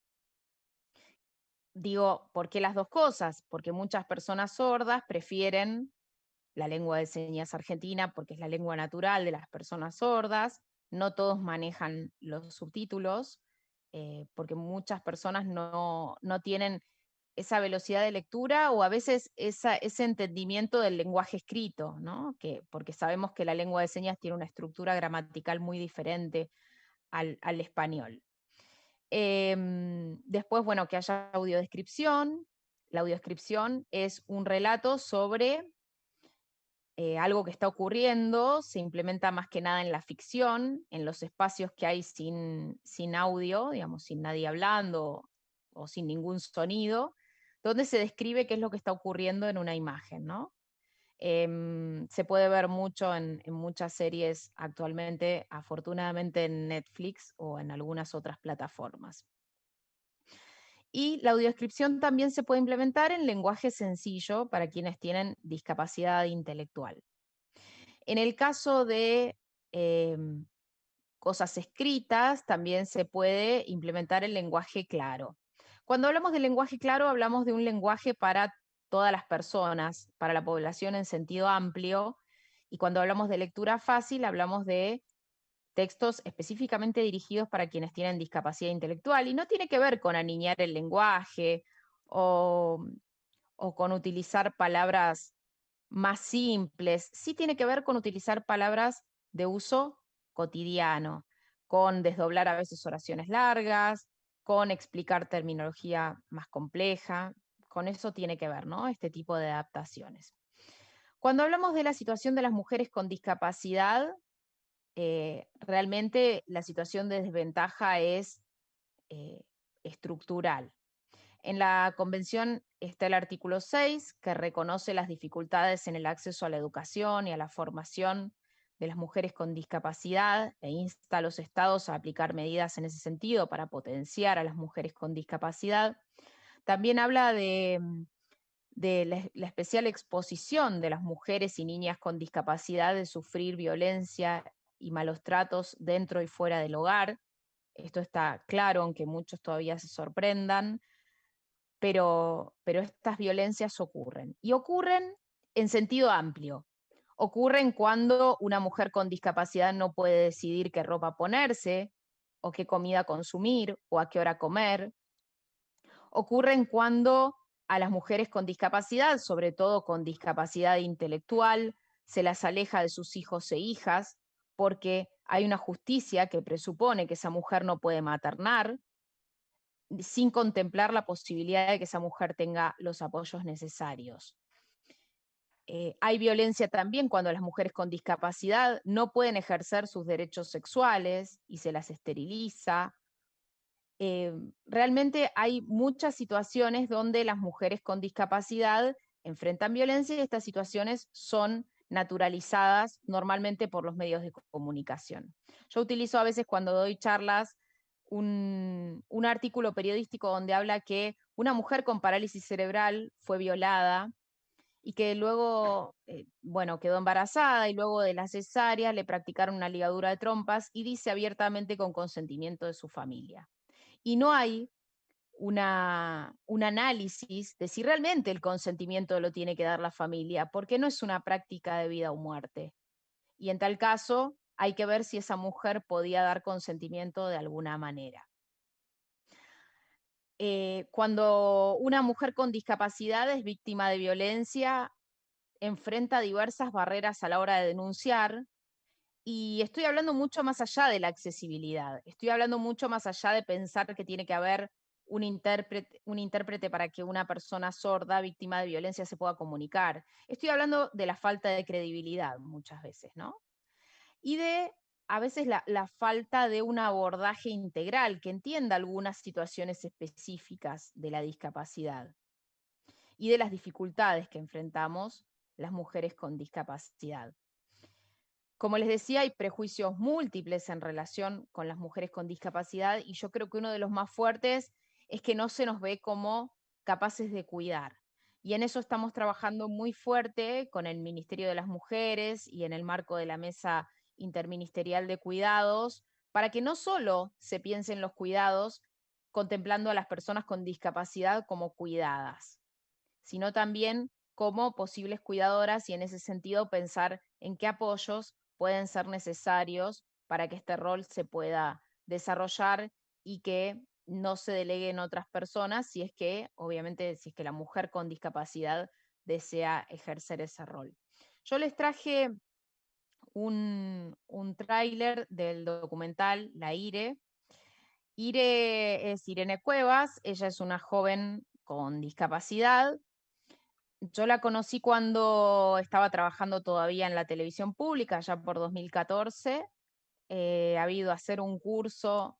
Digo, ¿por qué las dos cosas? Porque muchas personas sordas prefieren la lengua de señas argentina porque es la lengua natural de las personas sordas. No todos manejan los subtítulos, porque muchas personas no tienen esa velocidad de lectura o a veces ese entendimiento del lenguaje escrito, ¿no? Porque sabemos que la lengua de señas tiene una estructura gramatical muy diferente al español. Después, bueno, que haya audiodescripción. La audiodescripción es un relato sobre algo que está ocurriendo, se implementa más que nada en la ficción, en los espacios que hay sin audio, digamos, sin nadie hablando o sin ningún sonido, donde se describe qué es lo que está ocurriendo en una imagen, ¿no? Se puede ver mucho en muchas series actualmente, afortunadamente en Netflix o en algunas otras plataformas. Y la audiodescripción también se puede implementar en lenguaje sencillo para quienes tienen discapacidad intelectual. En el caso de cosas escritas, también se puede implementar el lenguaje claro. Cuando hablamos de lenguaje claro, hablamos de un lenguaje para todas las personas, para la población en sentido amplio, y cuando hablamos de lectura fácil, hablamos de textos específicamente dirigidos para quienes tienen discapacidad intelectual, y no tiene que ver con aniñar el lenguaje o con utilizar palabras más simples, sí tiene que ver con utilizar palabras de uso cotidiano, con desdoblar a veces oraciones largas, con explicar terminología más compleja, con eso tiene que ver, ¿no? Este tipo de adaptaciones. Cuando hablamos de la situación de las mujeres con discapacidad, realmente la situación de desventaja es estructural. En la Convención está el artículo 6, que reconoce las dificultades en el acceso a la educación y a la formación de las mujeres con discapacidad e insta a los estados a aplicar medidas en ese sentido para potenciar a las mujeres con discapacidad. También habla de la especial exposición de las mujeres y niñas con discapacidad de sufrir violencia y malos tratos dentro y fuera del hogar. Esto está claro, aunque muchos todavía se sorprendan. Pero estas violencias ocurren. Y ocurren en sentido amplio. Ocurren cuando una mujer con discapacidad no puede decidir qué ropa ponerse, o qué comida consumir, o a qué hora comer. Ocurren cuando a las mujeres con discapacidad, sobre todo con discapacidad intelectual, se las aleja de sus hijos e hijas, porque hay una justicia que presupone que esa mujer no puede maternar, sin contemplar la posibilidad de que esa mujer tenga los apoyos necesarios. Hay violencia también cuando las mujeres con discapacidad no pueden ejercer sus derechos sexuales y se las esteriliza. Realmente hay muchas situaciones donde las mujeres con discapacidad enfrentan violencia y estas situaciones son naturalizadas normalmente por los medios de comunicación. Yo utilizo a veces cuando doy charlas un artículo periodístico donde habla que una mujer con parálisis cerebral fue violada y que luego, quedó embarazada y luego de la cesárea le practicaron una ligadura de trompas y dice abiertamente con consentimiento de su familia. Y no hay un análisis de si realmente el consentimiento lo tiene que dar la familia, porque no es una práctica de vida o muerte. Y en tal caso, hay que ver si esa mujer podía dar consentimiento de alguna manera. Cuando una mujer con discapacidad es víctima de violencia, enfrenta diversas barreras a la hora de denunciar, y estoy hablando mucho más allá de la accesibilidad, estoy hablando mucho más allá de pensar que tiene que haber un intérprete para que una persona sorda víctima de violencia se pueda comunicar. Estoy hablando de la falta de credibilidad muchas veces, ¿no? Y de a veces la falta de un abordaje integral que entienda algunas situaciones específicas de la discapacidad y de las dificultades que enfrentamos las mujeres con discapacidad. Como les decía, hay prejuicios múltiples en relación con las mujeres con discapacidad y yo creo que uno de los más fuertes es que no se nos ve como capaces de cuidar. Y en eso estamos trabajando muy fuerte con el Ministerio de las Mujeres y en el marco de la Mesa Interministerial de Cuidados, para que no solo se piense en los cuidados contemplando a las personas con discapacidad como cuidadas, sino también como posibles cuidadoras y en ese sentido pensar en qué apoyos pueden ser necesarios para que este rol se pueda desarrollar y que no se delegue en otras personas si es que, obviamente, si es que la mujer con discapacidad desea ejercer ese rol. Yo les traje un tráiler del documental La IRE. IRE es Irene Cuevas, ella es una joven con discapacidad. Yo la conocí cuando estaba trabajando todavía en la televisión pública, ya por 2014. Había ido a hacer un curso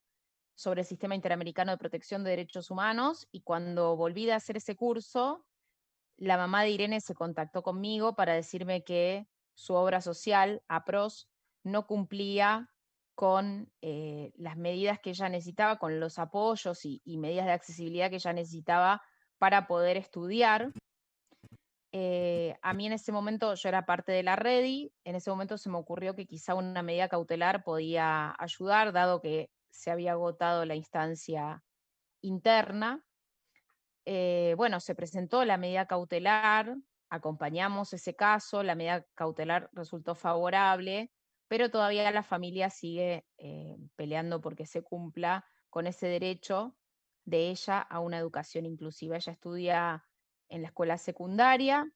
sobre el Sistema Interamericano de Protección de Derechos Humanos y cuando volví de hacer ese curso, la mamá de Irene se contactó conmigo para decirme que su obra social, APROS, no cumplía con las medidas que ella necesitaba, con los apoyos y medidas de accesibilidad que ella necesitaba para poder estudiar. A mí en ese momento, yo era parte de la REDI, en ese momento se me ocurrió que quizá una medida cautelar podía ayudar, dado que se había agotado la instancia interna. Bueno, se presentó la medida cautelar, acompañamos ese caso, la medida cautelar resultó favorable, pero todavía la familia sigue peleando porque se cumpla con ese derecho de ella a una educación inclusiva. Ella estudia en la escuela secundaria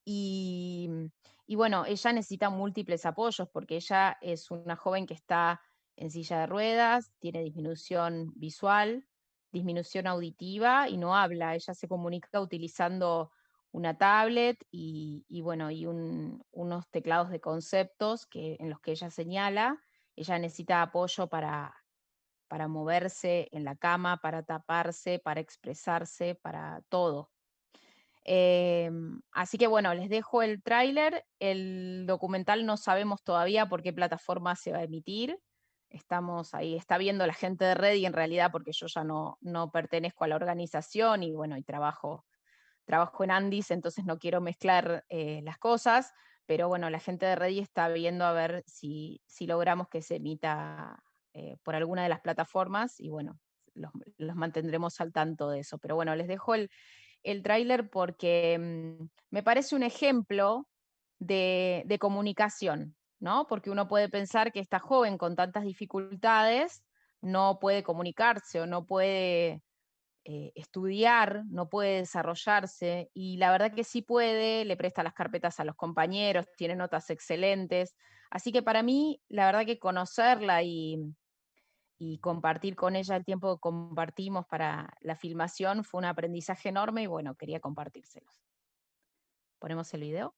y, y bueno, ella necesita múltiples apoyos porque ella es una joven que está en silla de ruedas, tiene disminución visual, disminución auditiva y no habla. Ella se comunica utilizando una tablet y bueno, y unos teclados de conceptos en los que ella señala. Ella necesita apoyo para moverse en la cama, para taparse, para expresarse, para todo. Así que bueno, les dejo el tráiler. El documental no sabemos todavía por qué plataforma se va a emitir. Estamos ahí, está viendo la gente de Ready en realidad porque yo ya no pertenezco a la organización y bueno, y trabajo en Andis, entonces no quiero mezclar las cosas, pero bueno, la gente de Ready está viendo a ver si logramos que se emita por alguna de las plataformas y bueno, los mantendremos al tanto de eso. Pero bueno, les dejo el tráiler porque me parece un ejemplo de comunicación, ¿no? Porque uno puede pensar que esta joven con tantas dificultades no puede comunicarse o no puede estudiar, no puede desarrollarse, y la verdad que sí puede, le presta las carpetas a los compañeros, tiene notas excelentes, así que para mí, la verdad que conocerla y compartir con ella el tiempo que compartimos para la filmación fue un aprendizaje enorme y bueno, quería compartírselos. ¿Ponemos el video?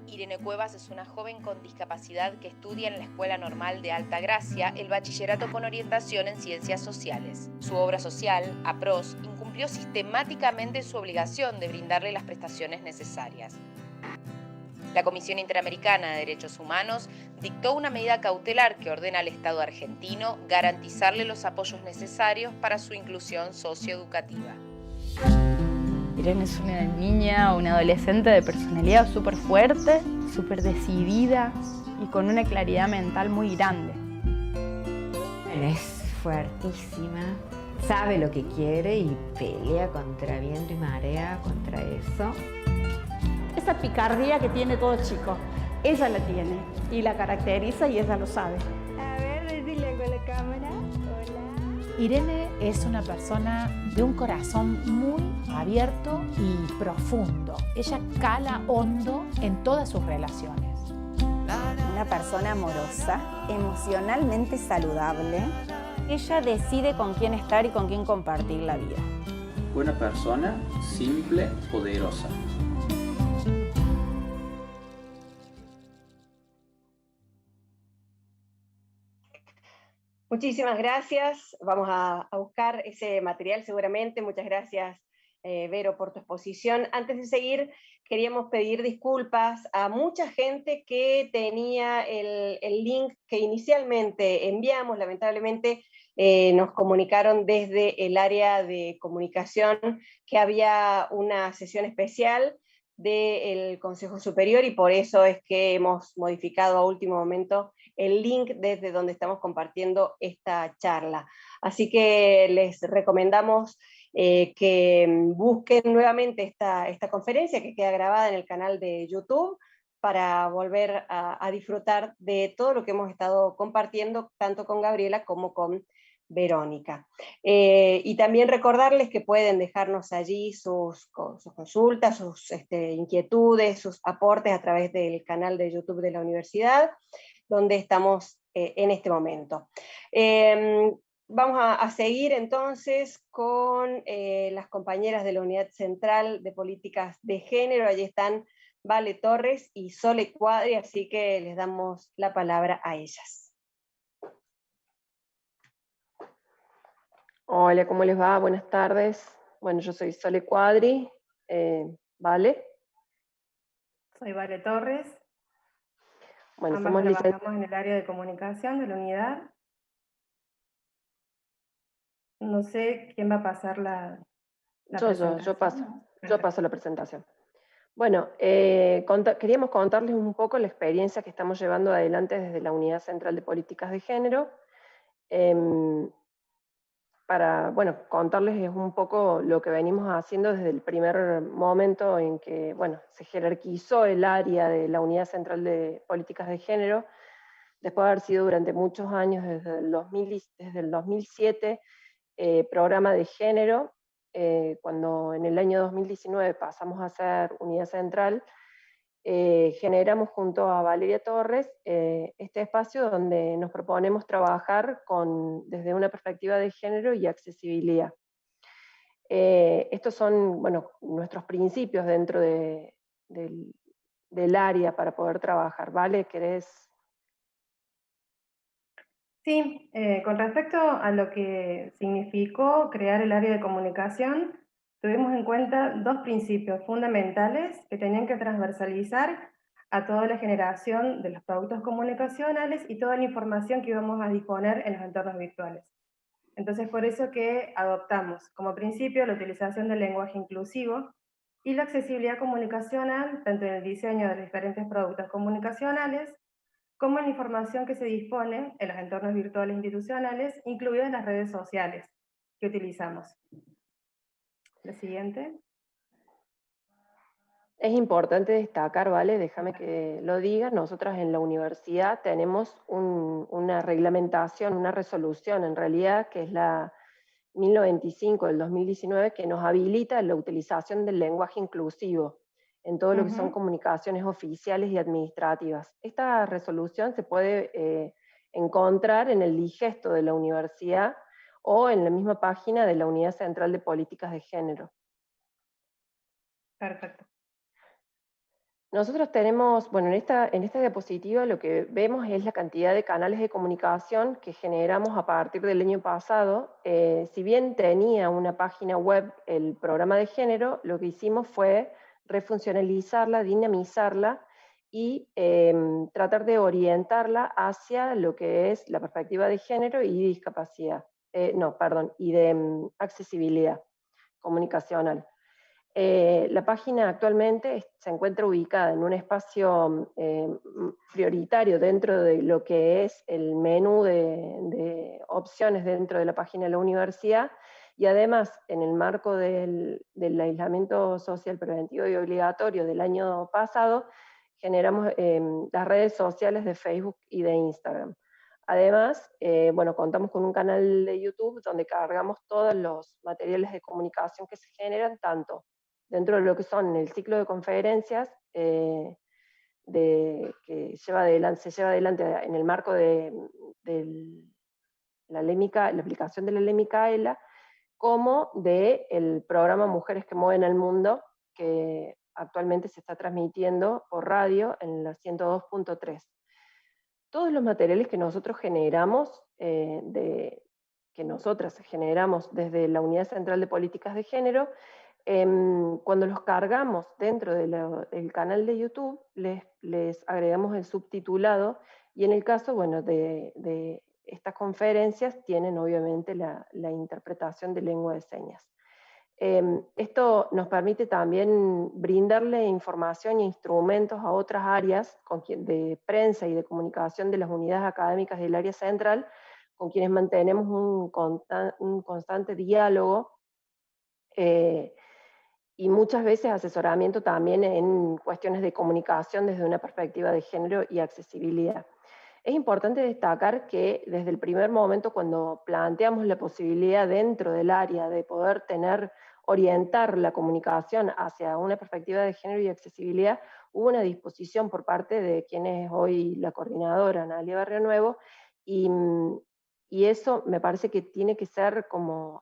Irene Cuevas es una joven con discapacidad que estudia en la Escuela Normal de Altagracia el bachillerato con orientación en ciencias sociales. Su obra social, APROS, incumplió sistemáticamente su obligación de brindarle las prestaciones necesarias. La Comisión Interamericana de Derechos Humanos dictó una medida cautelar que ordena al Estado argentino garantizarle los apoyos necesarios para su inclusión socioeducativa. Irene es una niña o una adolescente de personalidad súper fuerte, súper decidida y con una claridad mental muy grande. Es fuertísima, sabe lo que quiere y pelea contra viento y marea, contra eso. Esa picardía que tiene todo chico, ella la tiene y la caracteriza y ella lo sabe. A ver, decirle con la cámara. Hola. Irene es una persona de un corazón muy abierto y profundo. Ella cala hondo en todas sus relaciones. Una persona amorosa, emocionalmente saludable. Ella decide con quién estar y con quién compartir la vida. Una persona simple, poderosa. Muchísimas gracias. Vamos a buscar ese material seguramente. Muchas gracias, Vero, por tu exposición. Antes de seguir, queríamos pedir disculpas a mucha gente que tenía el link que inicialmente enviamos. Lamentablemente nos comunicaron desde el área de comunicación que había una sesión especial del Consejo Superior y por eso es que hemos modificado a último momento el link desde donde estamos compartiendo esta charla. Así que les recomendamos que busquen nuevamente esta conferencia que queda grabada en el canal de YouTube para volver a disfrutar de todo lo que hemos estado compartiendo, tanto con Gabriela como con Verónica. Y también recordarles que pueden dejarnos allí sus consultas, sus inquietudes, sus aportes a través del canal de YouTube de la universidad, donde estamos en este momento. Vamos a seguir entonces con las compañeras de la Unidad Central de Políticas de Género. Allí están Vale Torres y Sole Cuadri, así que les damos la palabra a ellas. Hola, ¿cómo les va? Buenas tardes. Bueno, yo soy Sole Cuadri. ¿Vale? Soy Vale Torres. Bueno, Ambas somos trabajamos en el área de comunicación de la unidad. No sé quién va a pasar la presentación. Yo paso la presentación. Bueno, queríamos contarles un poco la experiencia que estamos llevando adelante desde la Unidad Central de Políticas de Género. Para, bueno, contarles un poco lo que venimos haciendo desde el primer momento en que, bueno, se jerarquizó el área de la Unidad Central de Políticas de Género, después de haber sido durante muchos años, desde el 2007, programa de género. Cuando en el año 2019 pasamos a ser Unidad Central, generamos junto a Valeria Torres este espacio donde nos proponemos trabajar desde una perspectiva de género y accesibilidad. Estos son, bueno, nuestros principios dentro del área para poder trabajar. ¿Vale? ¿Querés? Sí, con respecto a lo que significó crear el área de comunicación, tuvimos en cuenta dos principios fundamentales que tenían que transversalizar a toda la generación de los productos comunicacionales y toda la información que íbamos a disponer en los entornos virtuales. Entonces, por eso que adoptamos como principio la utilización del lenguaje inclusivo y la accesibilidad comunicacional, tanto en el diseño de los diferentes productos comunicacionales, como en la información que se dispone en los entornos virtuales institucionales, incluidas las redes sociales que utilizamos. La siguiente. Es importante destacar, ¿vale? Déjame que lo diga. Nosotras en la universidad tenemos una reglamentación, una resolución en realidad, que es la 1095 del 2019, que nos habilita la utilización del lenguaje inclusivo en todo lo que son comunicaciones oficiales y administrativas. Esta resolución se puede encontrar en el digesto de la universidad o en la misma página de la Unidad Central de Políticas de Género. Perfecto. Nosotros tenemos, bueno, en esta diapositiva lo que vemos es la cantidad de canales de comunicación que generamos a partir del año pasado. Si bien tenía una página web el programa de género, lo que hicimos fue refuncionalizarla, dinamizarla y tratar de orientarla hacia lo que es la perspectiva de género y discapacidad, y de accesibilidad comunicacional. La página actualmente se encuentra ubicada en un espacio prioritario dentro de lo que es el menú de opciones dentro de la página de la universidad, y además en el marco del aislamiento social preventivo y obligatorio del año pasado, generamos las redes sociales de Facebook y de Instagram. Además, bueno, contamos con un canal de YouTube donde cargamos todos los materiales de comunicación que se generan, tanto dentro de lo que son el ciclo de conferencias que se lleva adelante en el marco de la aplicación de la Ley Micaela, como del programa Mujeres que Mueven al Mundo, que actualmente se está transmitiendo por radio en la 102.3. Todos los materiales que nosotros generamos, que nosotras generamos desde la Unidad Central de Políticas de Género, cuando los cargamos dentro del canal de YouTube, les agregamos el subtitulado, y en el caso, bueno, de estas conferencias tienen obviamente la interpretación de lengua de señas. Esto nos permite también brindarle información e instrumentos a otras áreas de prensa y de comunicación de las unidades académicas del área central, con quienes mantenemos un constante diálogo, y muchas veces asesoramiento también en cuestiones de comunicación desde una perspectiva de género y accesibilidad. Es importante destacar que desde el primer momento, cuando planteamos la posibilidad dentro del área de poder orientar la comunicación hacia una perspectiva de género y accesibilidad, hubo una disposición por parte de quien es hoy la coordinadora, Analia Barrio Nuevo, y eso me parece que tiene que ser como,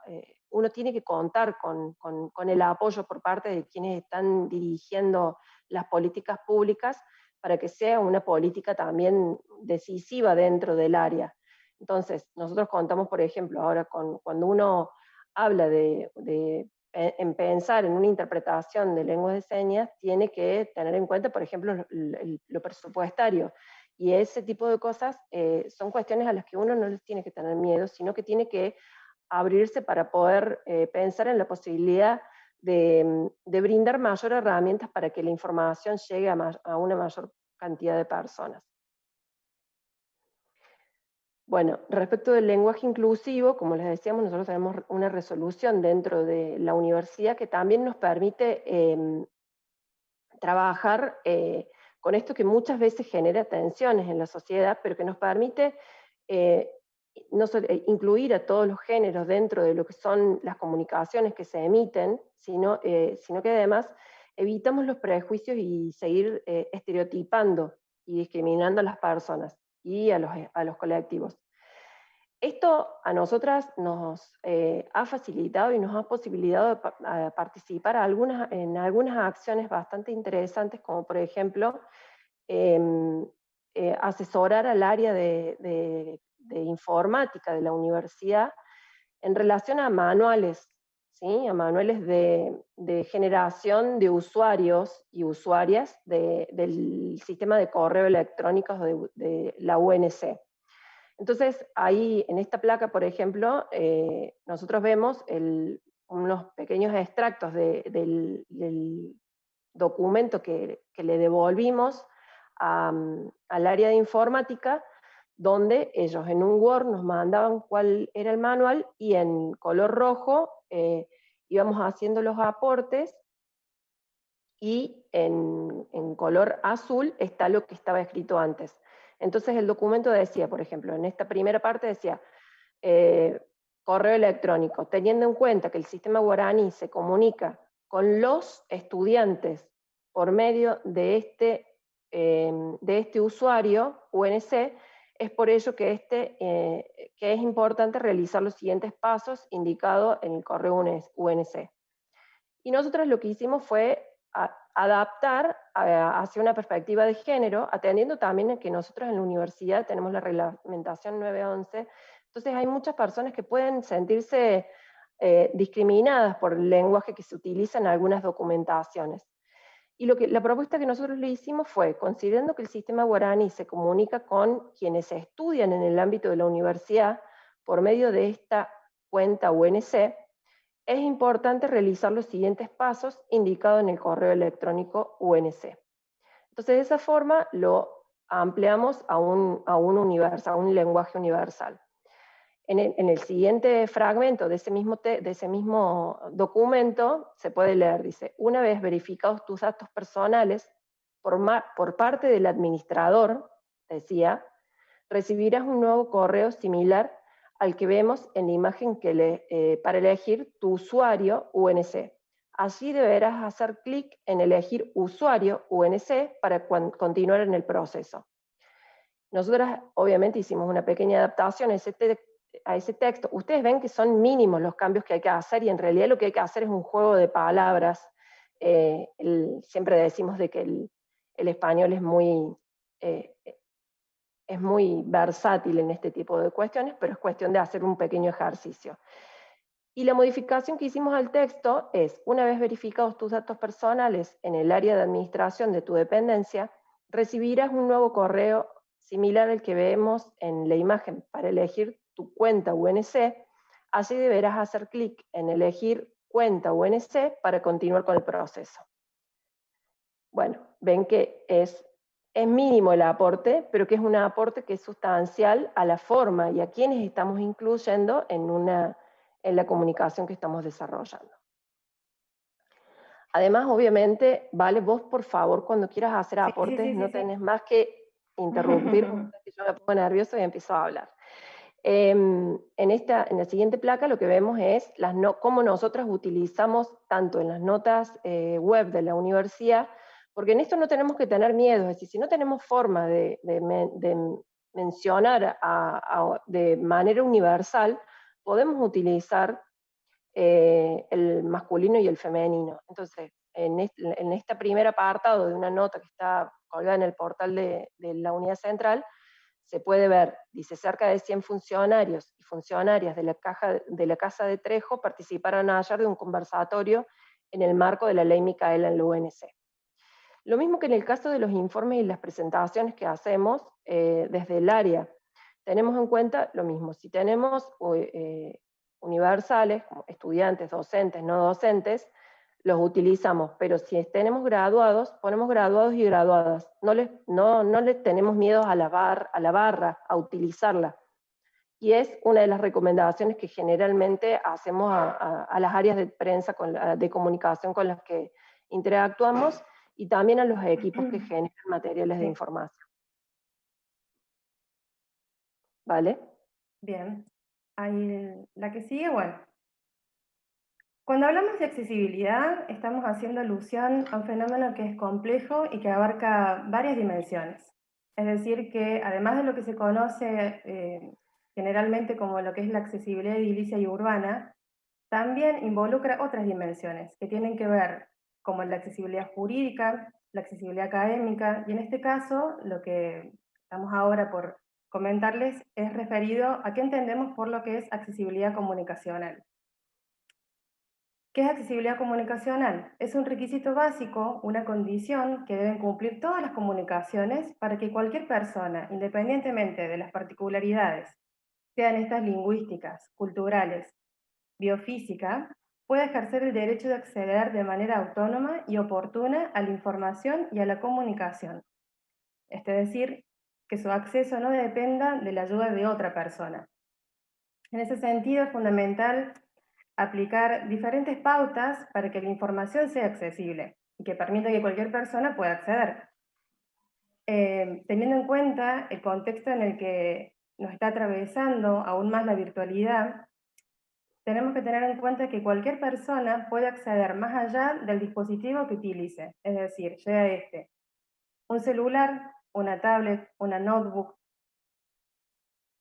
uno tiene que contar con el apoyo por parte de quienes están dirigiendo las políticas públicas, para que sea una política también decisiva dentro del área. Entonces, nosotros contamos, por ejemplo, ahora cuando uno habla en pensar en una interpretación de lenguas de señas, tiene que tener en cuenta, por ejemplo, lo presupuestario. Y ese tipo de cosas son cuestiones a las que uno no les tiene que tener miedo, sino que tiene que abrirse para poder pensar en la posibilidad de brindar mayor herramientas para que la información llegue a una mayor cantidad de personas. Bueno, respecto del lenguaje inclusivo, como les decíamos, nosotros tenemos una resolución dentro de la universidad que también nos permite trabajar con esto que muchas veces genera tensiones en la sociedad, pero que nos permite no solo incluir a todos los géneros dentro de lo que son las comunicaciones que se emiten, sino que además evitamos los prejuicios y seguir estereotipando y discriminando a las personas y a los colectivos. Esto a nosotras nos ha facilitado y nos ha posibilitado participar en algunas acciones bastante interesantes, como por ejemplo asesorar al área de informática de la universidad en relación a manuales, ¿sí? A manuales de generación de usuarios y usuarias del sistema de correo electrónico de la UNC. Entonces, ahí en esta placa, por ejemplo, nosotros vemos unos pequeños extractos del documento que le devolvimos al área de informática, donde ellos en un Word nos mandaban cuál era el manual, y en color rojo íbamos haciendo los aportes, y en color azul está lo que estaba escrito antes. Entonces el documento decía, por ejemplo, en esta primera parte decía, correo electrónico, teniendo en cuenta que el sistema guaraní se comunica con los estudiantes por medio de este usuario, UNC, es por ello que es importante realizar los siguientes pasos indicados en el correo UNC. Y nosotros lo que hicimos fue adaptar hacia una perspectiva de género, atendiendo también a que nosotros en la universidad tenemos la reglamentación 911, entonces hay muchas personas que pueden sentirse discriminadas por el lenguaje que se utiliza en algunas documentaciones. Y la propuesta que nosotros le hicimos fue, considerando que el sistema guaraní se comunica con quienes estudian en el ámbito de la universidad por medio de esta cuenta UNC, es importante realizar los siguientes pasos indicados en el correo electrónico UNC. Entonces, de esa forma lo ampliamos a un lenguaje universal. En el siguiente fragmento de ese mismo documento se puede leer, dice, una vez verificados tus datos personales por parte del administrador, decía, recibirás un nuevo correo similar al que vemos en la imagen para elegir tu usuario UNC. Allí deberás hacer clic en elegir usuario UNC para continuar en el proceso. Nosotras obviamente hicimos una pequeña adaptación a ese texto. Ustedes ven que son mínimos los cambios que hay que hacer, y en realidad lo que hay que hacer es un juego de palabras. Siempre decimos de que el español es muy versátil en este tipo de cuestiones, pero es cuestión de hacer un pequeño ejercicio. Y la modificación que hicimos al texto es, una vez verificados tus datos personales en el área de administración de tu dependencia, recibirás un nuevo correo similar al que vemos en la imagen para elegir tu cuenta UNC. Allí deberás hacer clic en elegir cuenta UNC para continuar con el proceso. Bueno, ven que es mínimo el aporte, pero que es un aporte que es sustancial a la forma y a quienes estamos incluyendo en la comunicación que estamos desarrollando. Además, obviamente, Vale, vos por favor, cuando quieras hacer aportes, no tenés más que interrumpir, porque yo me pongo nervioso y empiezo a hablar. En la siguiente placa lo que vemos es cómo nosotras utilizamos tanto en las notas web de la universidad, porque en esto no tenemos que tener miedo, es decir, si no tenemos forma de mencionar de manera universal, podemos utilizar el masculino y el femenino. Entonces, en este primer apartado de una nota que está colgada en el portal de la unidad central, se puede ver, dice, cerca de 100 funcionarios y funcionarias de la Casa de Trejo participaron ayer de un conversatorio en el marco de la Ley Micaela en la UNC. Lo mismo que en el caso de los informes y las presentaciones que hacemos desde el área, tenemos en cuenta lo mismo. Si tenemos universales, como estudiantes, docentes, no docentes, los utilizamos, pero si tenemos graduados, ponemos graduados y graduadas. No les tenemos miedo a la barra, a utilizarla. Y es una de las recomendaciones que generalmente hacemos a las áreas de prensa, de comunicación con las que interactuamos, y también a los equipos que generan materiales de información. ¿Vale? Bien. Ahí, la que sigue, bueno. Cuando hablamos de accesibilidad, estamos haciendo alusión a un fenómeno que es complejo y que abarca varias dimensiones. Es decir, que además de lo que se conoce generalmente como lo que es la accesibilidad edilicia y urbana, también involucra otras dimensiones que tienen que ver como la accesibilidad jurídica, la accesibilidad académica, y en este caso lo que estamos ahora por comentarles es referido a qué entendemos por lo que es accesibilidad comunicacional. ¿Qué es accesibilidad comunicacional? Es un requisito básico, una condición que deben cumplir todas las comunicaciones para que cualquier persona, independientemente de las particularidades, sean estas lingüísticas, culturales, biofísica, pueda ejercer el derecho de acceder de manera autónoma y oportuna a la información y a la comunicación. Es decir, que su acceso no dependa de la ayuda de otra persona. En ese sentido es fundamental aplicar diferentes pautas para que la información sea accesible y que permita que cualquier persona pueda acceder. Teniendo en cuenta el contexto en el que nos está atravesando aún más la virtualidad, tenemos que tener en cuenta que cualquier persona puede acceder más allá del dispositivo que utilice, es decir, sea un celular, una tablet, una notebook,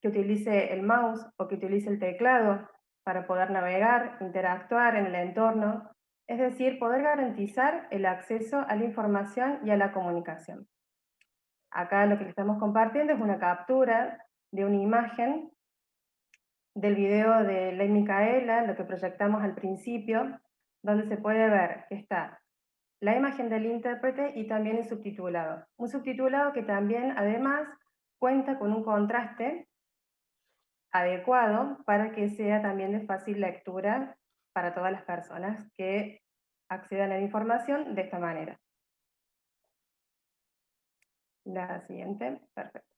que utilice el mouse o que utilice el teclado para poder navegar, interactuar en el entorno, es decir, poder garantizar el acceso a la información y a la comunicación. Acá lo que le estamos compartiendo es una captura de una imagen del video de Ley Micaela, lo que proyectamos al principio, donde se puede ver que está la imagen del intérprete y también el subtitulado. Un subtitulado que también, además, cuenta con un contraste adecuado para que sea también de fácil lectura para todas las personas que accedan a la información de esta manera. La siguiente, perfecto.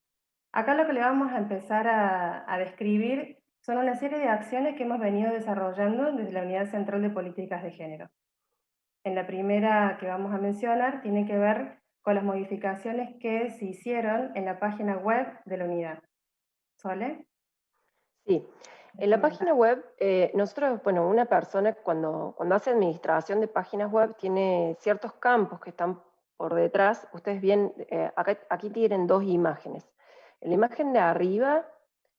Acá lo que le vamos a empezar a describir son una serie de acciones que hemos venido desarrollando desde la Unidad Central de Políticas de Género. En la primera que vamos a mencionar tiene que ver con las modificaciones que se hicieron en la página web de la unidad. ¿Sole? Sí, en la página web, nosotros, bueno, una persona cuando hace administración de páginas web tiene ciertos campos que están por detrás. Ustedes ven, aquí tienen dos imágenes. En la imagen de arriba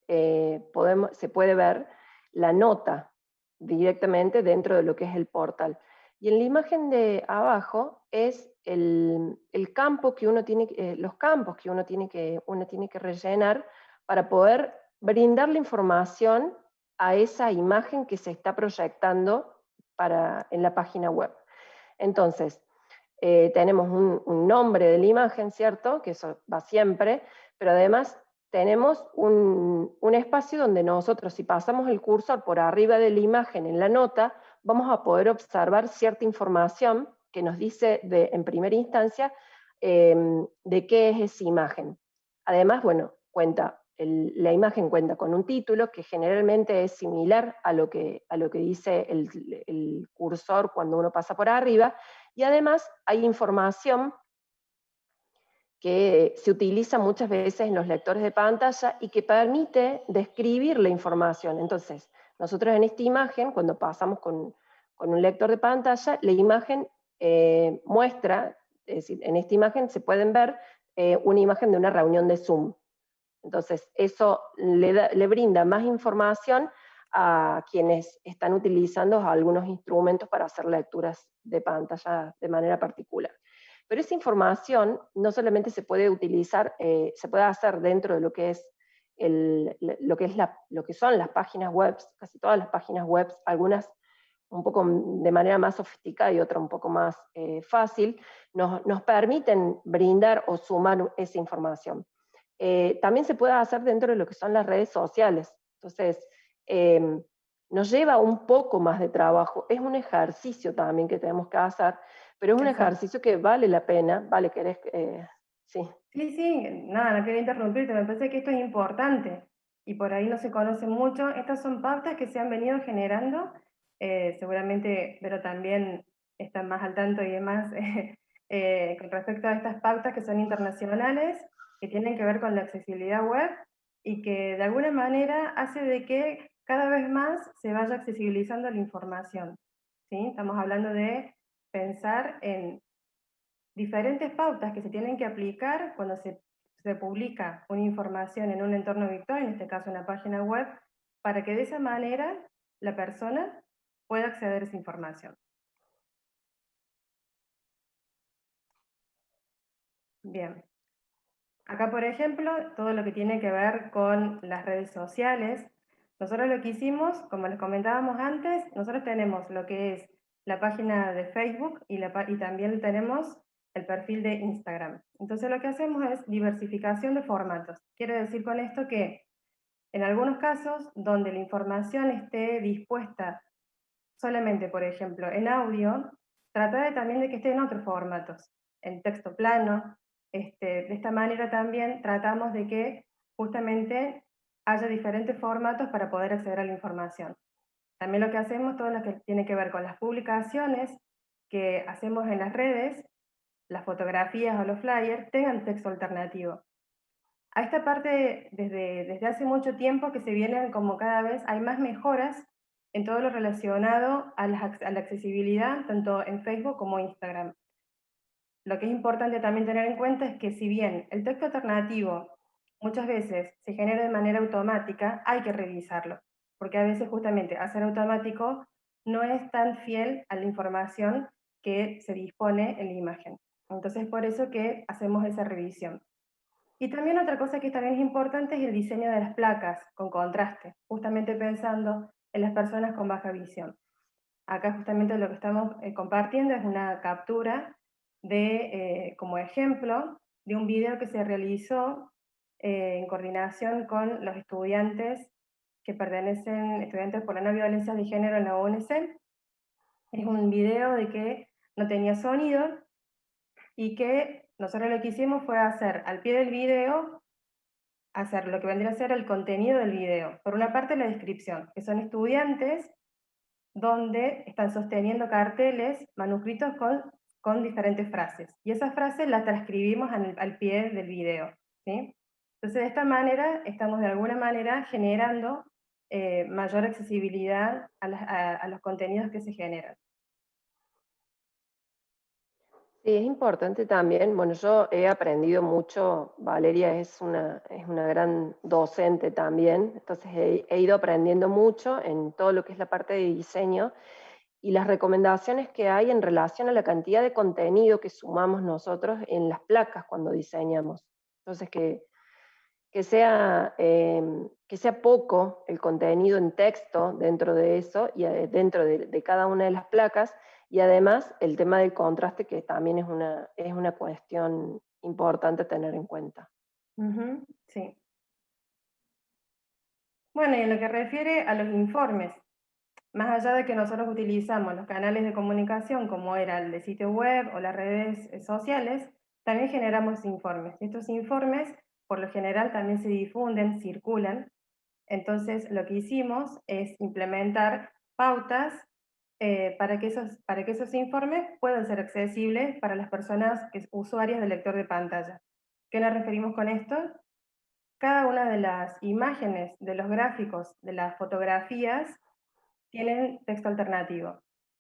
se puede ver la nota directamente dentro de lo que es el portal. Y en la imagen de abajo es el campo que uno tiene, los campos que uno tiene que rellenar para poder brindar la información a esa imagen que se está proyectando en la página web. Entonces, tenemos un nombre de la imagen, ¿cierto? Que eso va siempre, pero además tenemos un espacio donde nosotros, si pasamos el cursor por arriba de la imagen en la nota, vamos a poder observar cierta información que nos dice en primera instancia de qué es esa imagen. Además, bueno, la imagen cuenta con un título que generalmente es similar a lo que dice el cursor cuando uno pasa por arriba, y además hay información que se utiliza muchas veces en los lectores de pantalla y que permite describir la información. Entonces, nosotros en esta imagen, cuando pasamos con un lector de pantalla, la imagen muestra, es decir, en esta imagen se pueden ver una imagen de una reunión de Zoom. Entonces, eso le brinda más información a quienes están utilizando algunos instrumentos para hacer lecturas de pantalla de manera particular. Pero esa información no solamente se puede utilizar, se puede hacer dentro de lo que son las páginas web, casi todas las páginas web, algunas un poco de manera más sofisticada y otra un poco más fácil, nos permiten brindar o sumar esa información. También se puede hacer dentro de lo que son las redes sociales. Entonces, nos lleva un poco más de trabajo. Es un ejercicio también que tenemos que hacer, pero es un ejercicio que vale la pena. Vale, ¿querés? Sí. Sí, nada, no quería interrumpirte, me parece que esto es importante y por ahí no se conoce mucho. Estas son pautas que se han venido generando, seguramente, pero también están más al tanto y demás con respecto a estas pautas que son internacionales, que tienen que ver con la accesibilidad web y que de alguna manera hace de que cada vez más se vaya accesibilizando la información, ¿sí? Estamos hablando de pensar en diferentes pautas que se tienen que aplicar cuando se publica una información en un entorno virtual, en este caso una página web, para que de esa manera la persona pueda acceder a esa información. Bien. Acá, por ejemplo, todo lo que tiene que ver con las redes sociales. Nosotros lo que hicimos, como les comentábamos antes, nosotros tenemos lo que es la página de Facebook y también tenemos el perfil de Instagram. Entonces lo que hacemos es diversificación de formatos. Quiere decir con esto que en algunos casos donde la información esté dispuesta solamente, por ejemplo, en audio, tratar también de que esté en otros formatos, en texto plano. De esta manera también tratamos de que justamente haya diferentes formatos para poder acceder a la información. También lo que hacemos, todo lo que tiene que ver con las publicaciones que hacemos en las redes, las fotografías o los flyers, tengan texto alternativo. A esta parte, desde hace mucho tiempo que se vienen como cada vez hay más mejoras en todo lo relacionado a la accesibilidad, tanto en Facebook como Instagram. Lo que es importante también tener en cuenta es que si bien el texto alternativo muchas veces se genera de manera automática, hay que revisarlo, porque a veces justamente hacer automático no es tan fiel a la información que se dispone en la imagen. Entonces por eso que hacemos esa revisión. Y también otra cosa que también es importante es el diseño de las placas con contraste, justamente pensando en las personas con baja visión. Acá justamente lo que estamos compartiendo es una captura como ejemplo de un video que se realizó en coordinación con los estudiantes que estudiantes por la no violencia de género en la ONC. Es un video de que no tenía sonido y que nosotros lo que hicimos fue hacer al pie del video, hacer lo que vendría a ser el contenido del video. Por una parte la descripción, que son estudiantes donde están sosteniendo carteles manuscritos con diferentes frases. Y esas frases las transcribimos al pie del video, ¿sí? Entonces, de esta manera, estamos de alguna manera generando mayor accesibilidad a los contenidos que se generan. Sí, es importante también, bueno, yo he aprendido mucho, Valeria es una gran docente también, entonces he ido aprendiendo mucho en todo lo que es la parte de diseño, y las recomendaciones que hay en relación a la cantidad de contenido que sumamos nosotros en las placas cuando diseñamos. Entonces, que que sea poco el contenido en texto dentro de eso, y dentro de cada una de las placas, y además el tema del contraste, que también es una cuestión importante a tener en cuenta. Sí. Bueno, y en lo que refiere a los informes, más allá de que nosotros utilizamos los canales de comunicación como era el de sitio web o las redes sociales, también generamos informes. Estos informes, por lo general, también se difunden, circulan. Entonces, lo que hicimos es implementar pautas para que esos informes puedan ser accesibles para las personas usuarias del lector de pantalla. ¿Qué nos referimos con esto? Cada una de las imágenes, de los gráficos, de las fotografías, tienen texto alternativo.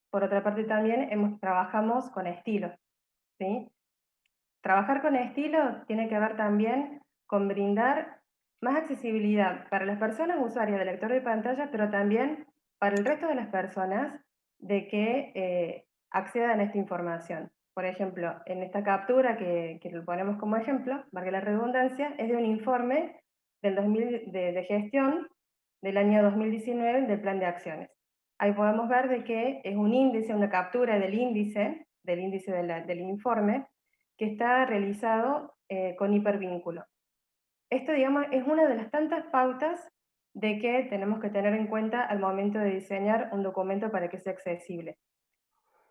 Por otra parte, también trabajamos con estilo, ¿sí? Trabajar con estilo tiene que ver también con brindar más accesibilidad para las personas usuarias del lector de pantalla, pero también para el resto de las personas de que accedan a esta información. Por ejemplo, en esta captura que lo ponemos como ejemplo, valga la redundancia, es de un informe de gestión del año 2019 del Plan de Acciones. Ahí podemos ver de que es un índice, una captura del índice del informe, que está realizado con hipervínculo. Esto, digamos, es una de las tantas pautas de que tenemos que tener en cuenta al momento de diseñar un documento para que sea accesible.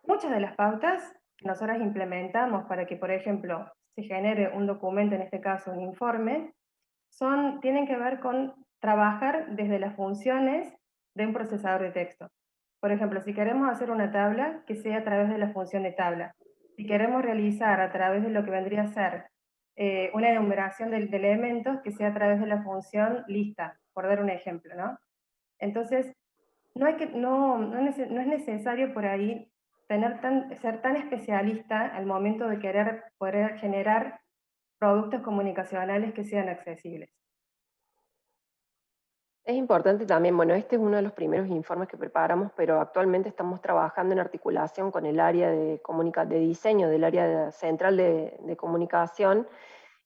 Muchas de las pautas que nosotros implementamos para que, por ejemplo, se genere un documento, en este caso un informe, tienen que ver con trabajar desde las funciones de un procesador de texto. Por ejemplo, si queremos hacer una tabla, que sea a través de la función de tabla. Si queremos realizar a través de lo que vendría a ser una enumeración de elementos, que sea a través de la función lista, por dar un ejemplo, ¿no? Entonces, no es necesario por ahí ser tan especialista al momento de querer poder generar productos comunicacionales que sean accesibles. Es importante también, bueno, este es uno de los primeros informes que preparamos, pero actualmente estamos trabajando en articulación con el área de diseño del área central de comunicación,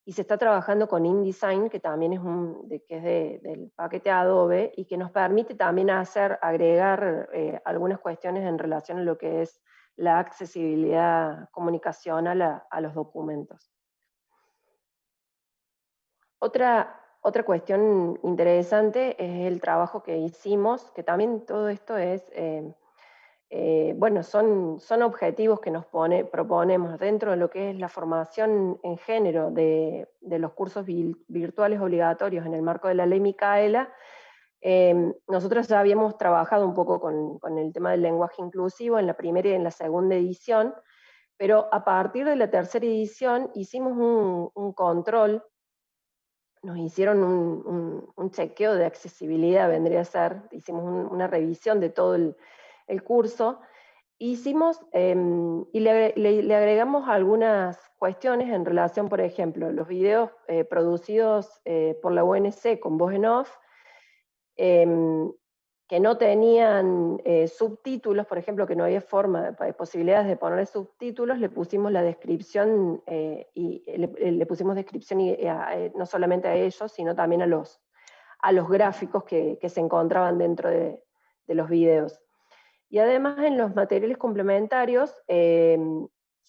y se está trabajando con InDesign, que también es del paquete Adobe, y que nos permite también agregar algunas cuestiones en relación a lo que es la accesibilidad comunicacional a los documentos. Otra cuestión interesante es el trabajo que hicimos, que también todo esto es, son objetivos que nos proponemos dentro de lo que es la formación en género de los cursos virtuales obligatorios en el marco de la Ley Micaela. Nosotros ya habíamos trabajado un poco con el tema del lenguaje inclusivo en la primera y en la segunda edición, pero a partir de la tercera edición hicimos un control. Nos hicieron un chequeo de accesibilidad, vendría a ser, hicimos una revisión de todo el curso, y le agregamos algunas cuestiones en relación, por ejemplo, los videos producidos por la UNC con voz en off, que no tenían subtítulos, por ejemplo, que no había posibilidades de poner subtítulos, le pusimos la descripción, le pusimos descripción no solamente a ellos, sino también a los gráficos que se encontraban dentro de los videos. Y además en los materiales complementarios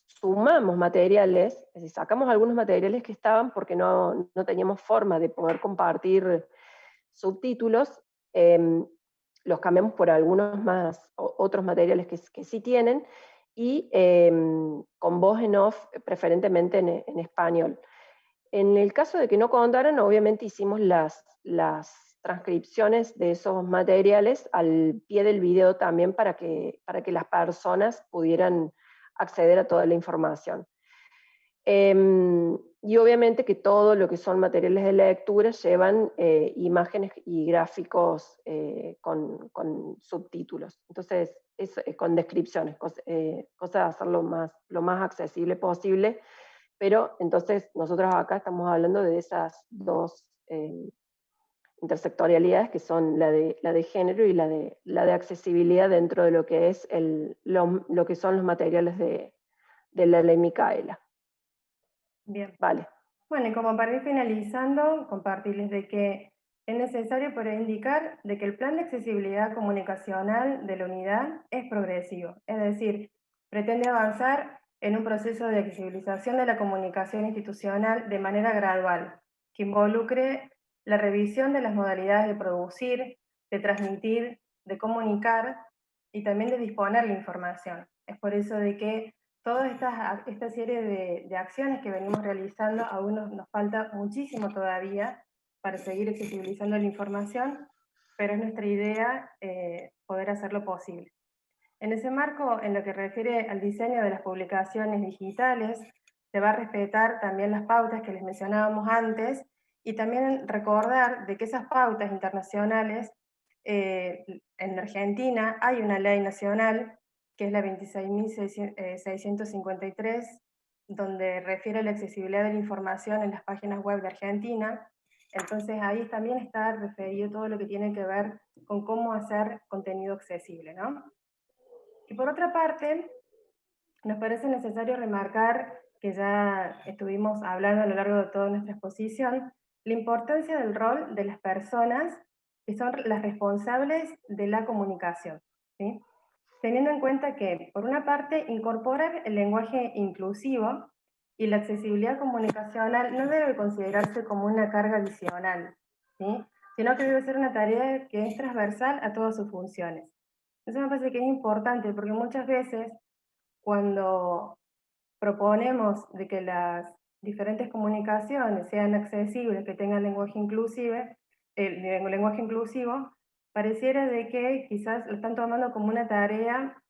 sumamos materiales, es decir, sacamos algunos materiales que estaban porque no teníamos forma de poder compartir subtítulos, los cambiamos por otros materiales que sí tienen, y con voz en off, preferentemente en español. En el caso de que no contaran, obviamente hicimos las transcripciones de esos materiales al pie del video también para que las personas pudieran acceder a toda la información. Y obviamente que todo lo que son materiales de lectura llevan imágenes y gráficos con subtítulos. Entonces, con descripciones, cosa de hacerlo lo más accesible posible, pero entonces nosotros acá estamos hablando de esas dos intersectorialidades, que son la de género y la de accesibilidad dentro de lo que es lo que son los materiales de la Ley Micaela. Bien. Vale. Bueno, y como para ir finalizando, compartirles de que es necesario poder indicar de que el plan de accesibilidad comunicacional de la unidad es progresivo, es decir, pretende avanzar en un proceso de accesibilización de la comunicación institucional de manera gradual, que involucre la revisión de las modalidades de producir, de transmitir, de comunicar y también de disponer la información. Es por eso de que toda esta serie de acciones que venimos realizando, aún nos falta muchísimo todavía para seguir accesibilizando la información, pero es nuestra idea poder hacerlo posible. En ese marco, en lo que refiere al diseño de las publicaciones digitales, se va a respetar también las pautas que les mencionábamos antes y también recordar de que esas pautas internacionales, en Argentina hay una ley nacional que es la 26.653, donde refiere a la accesibilidad de la información en las páginas web de Argentina. Entonces ahí también está referido todo lo que tiene que ver con cómo hacer contenido accesible, ¿no? Y por otra parte, nos parece necesario remarcar, que ya estuvimos hablando a lo largo de toda nuestra exposición, la importancia del rol de las personas que son las responsables de la comunicación, ¿sí? Teniendo en cuenta que, por una parte, incorporar el lenguaje inclusivo y la accesibilidad comunicacional no debe considerarse como una carga adicional, ¿sí? Sino que debe ser una tarea que es transversal a todas sus funciones. Eso me parece que es importante porque muchas veces cuando proponemos de que las diferentes comunicaciones sean accesibles, que tengan lenguaje inclusivo, pareciera de que quizás lo están tomando como una tarea,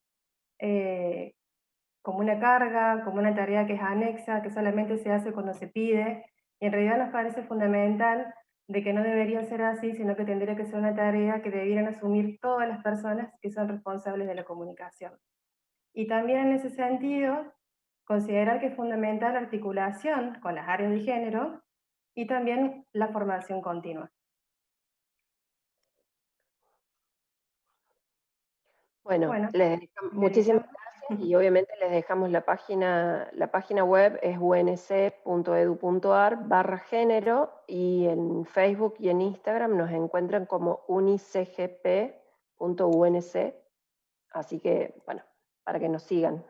como una carga, como una tarea que es anexa, que solamente se hace cuando se pide, y en realidad nos parece fundamental de que no debería ser así, sino que tendría que ser una tarea que debieran asumir todas las personas que son responsables de la comunicación. Y también en ese sentido, considerar que es fundamental la articulación con las áreas de género y también la formación continua. Bueno, muchísimas gracias y obviamente les dejamos la página web es unc.edu.ar/género y en Facebook y en Instagram nos encuentran como unicgp.unc, así que bueno, para que nos sigan.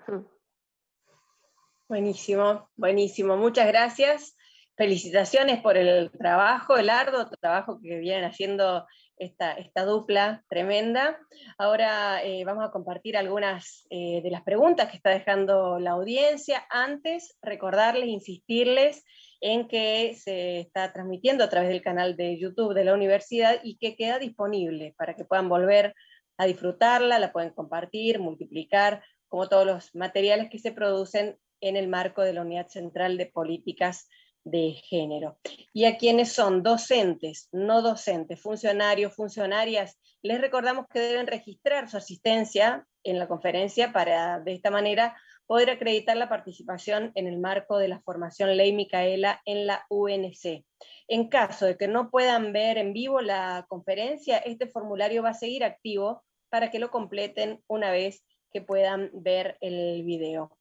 Buenísimo, buenísimo. Muchas gracias. Felicitaciones por el trabajo, el arduo trabajo que vienen haciendo esta dupla tremenda. Ahora vamos a compartir algunas de las preguntas que está dejando la audiencia. Antes, recordarles, insistirles en que se está transmitiendo a través del canal de YouTube de la universidad y que queda disponible para que puedan volver a disfrutarla, la pueden compartir, multiplicar, como todos los materiales que se producen en el marco de la Unidad Central de Políticas de Género. Y a quienes son docentes, no docentes, funcionarios, funcionarias, les recordamos que deben registrar su asistencia en la conferencia para, de esta manera, poder acreditar la participación en el marco de la formación Ley Micaela en la UNC. En caso de que no puedan ver en vivo la conferencia, este formulario va a seguir activo para que lo completen una vez que puedan ver el video.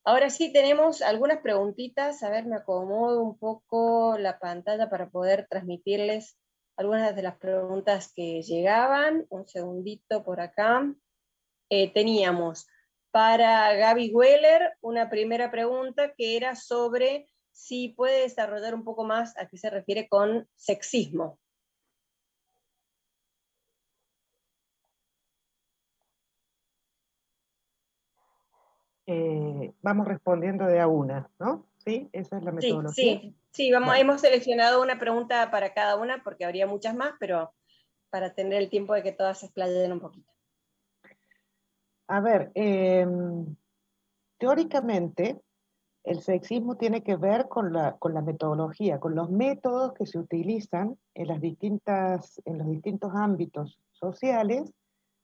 Ahora sí tenemos algunas preguntitas, a ver, me acomodo un poco la pantalla para poder transmitirles algunas de las preguntas que llegaban. Un segundito por acá. Teníamos para Gaby Weller una primera pregunta que era sobre si puede desarrollar un poco más a qué se refiere con sexismo. Vamos respondiendo de a una, ¿no? ¿Sí? Esa es la metodología. Sí, hemos seleccionado una pregunta para cada una porque habría muchas más, pero para tener el tiempo de que todas se explayen un poquito. A ver, teóricamente el sexismo tiene que ver con la metodología, con los métodos que se utilizan en los distintos ámbitos sociales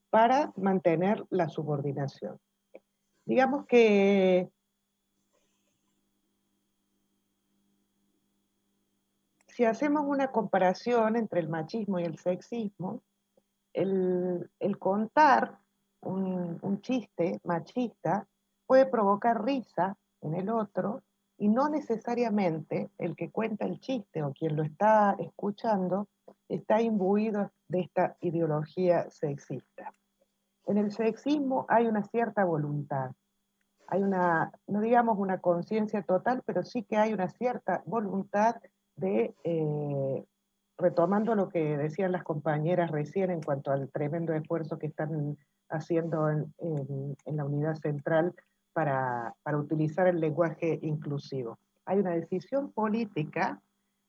para mantener la subordinación. Digamos que si hacemos una comparación entre el machismo y el sexismo, el contar un chiste machista puede provocar risa en el otro y no necesariamente el que cuenta el chiste o quien lo está escuchando está imbuido de esta ideología sexista. En el sexismo hay una cierta voluntad, hay una, no digamos una conciencia total, pero sí que hay una cierta voluntad de, retomando lo que decían las compañeras recién en cuanto al tremendo esfuerzo que están haciendo en la unidad central para utilizar el lenguaje inclusivo. Hay una decisión política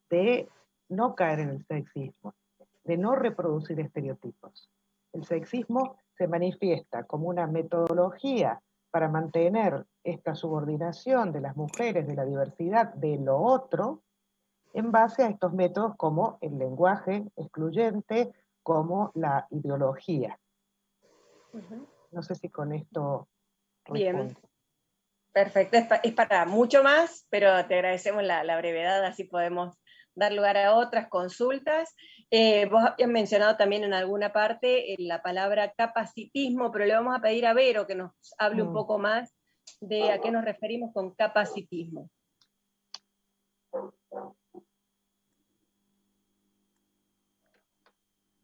de no caer en el sexismo, de no reproducir estereotipos. El sexismo se manifiesta como una metodología para mantener esta subordinación de las mujeres, de la diversidad, de lo otro, en base a estos métodos como el lenguaje excluyente, como la ideología. No sé si con esto respondo. Bien, perfecto, es para mucho más, pero te agradecemos la brevedad, así podemos dar lugar a otras consultas. Vos habías mencionado también en alguna parte la palabra capacitismo, pero le vamos a pedir a Vero que nos hable un poco más de a qué nos referimos con capacitismo.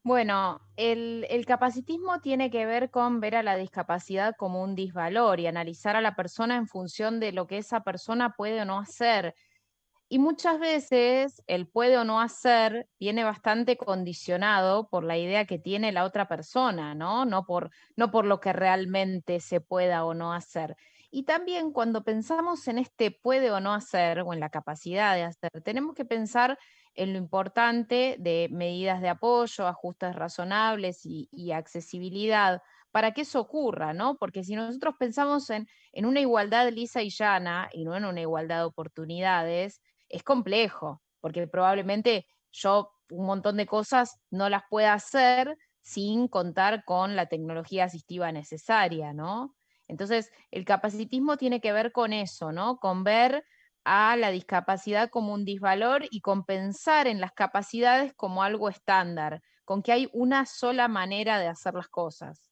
Bueno, el capacitismo tiene que ver con ver a la discapacidad como un disvalor y analizar a la persona en función de lo que esa persona puede o no hacer. Y muchas veces el puede o no hacer viene bastante condicionado por la idea que tiene la otra persona, ¿no? No por lo que realmente se pueda o no hacer. Y también cuando pensamos en este puede o no hacer, o en la capacidad de hacer, tenemos que pensar en lo importante de medidas de apoyo, ajustes razonables y accesibilidad para que eso ocurra, ¿no? Porque si nosotros pensamos en una igualdad lisa y llana y no en una igualdad de oportunidades, es complejo, porque probablemente yo un montón de cosas no las pueda hacer sin contar con la tecnología asistiva necesaria, ¿no? Entonces, el capacitismo tiene que ver con eso, ¿no? Con ver a la discapacidad como un disvalor y con pensar en las capacidades como algo estándar, con que hay una sola manera de hacer las cosas.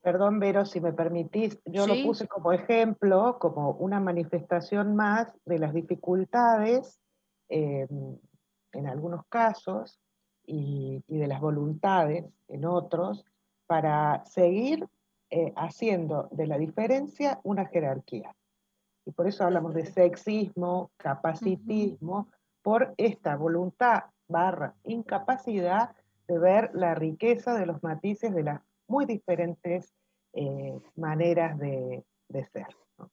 Perdón, Vero, si me permitís, yo lo puse como ejemplo, como una manifestación más de las dificultades, en algunos casos, y de las voluntades en otros, para seguir haciendo de la diferencia una jerarquía. Y por eso hablamos de sexismo, capacitismo, por esta voluntad / incapacidad de ver la riqueza de los matices de las muy diferentes maneras de ser, ¿no?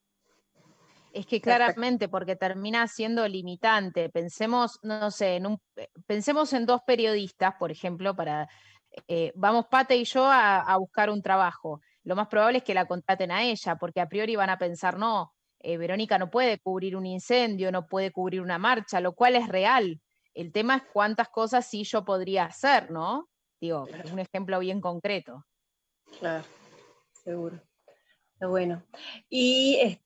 Es que claramente, porque termina siendo limitante. Pensemos, no sé, pensemos en dos periodistas, por ejemplo, vamos Pate y yo a buscar un trabajo. Lo más probable es que la contraten a ella, porque a priori van a pensar, no, Verónica no puede cubrir un incendio, no puede cubrir una marcha, lo cual es real. El tema es cuántas cosas sí yo podría hacer, ¿no? Digo, es un ejemplo bien concreto. Claro, seguro. Bueno. Y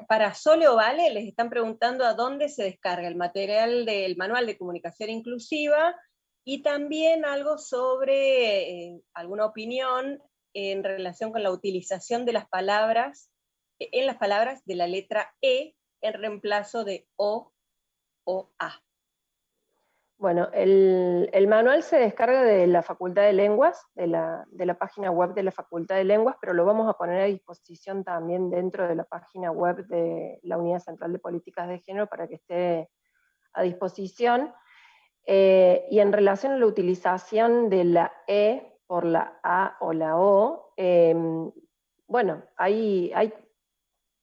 para Sole o Vale les están preguntando a dónde se descarga el material del Manual de Comunicación Inclusiva y también algo sobre alguna opinión en relación con la utilización de las palabras, en las palabras de la letra E en reemplazo de O o A. Bueno, el manual se descarga de la Facultad de Lenguas, de la página web de la Facultad de Lenguas, pero lo vamos a poner a disposición también dentro de la página web de la Unidad Central de Políticas de Género para que esté a disposición. Y en relación a la utilización de la E por la A o la O, bueno,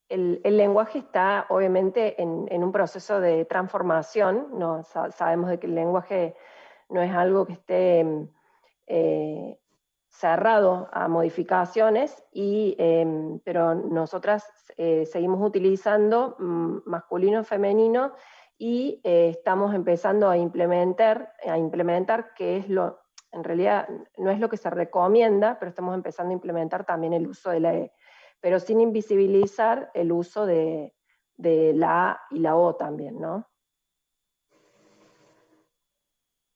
el lenguaje está obviamente en un proceso de transformación, ¿no? Sabemos de que el lenguaje no es algo que esté cerrado a modificaciones, pero nosotras seguimos utilizando masculino y femenino y estamos empezando a implementar que es en realidad no es lo que se recomienda, pero estamos empezando a implementar también el uso de la E, pero sin invisibilizar el uso de la A y la O también, ¿no?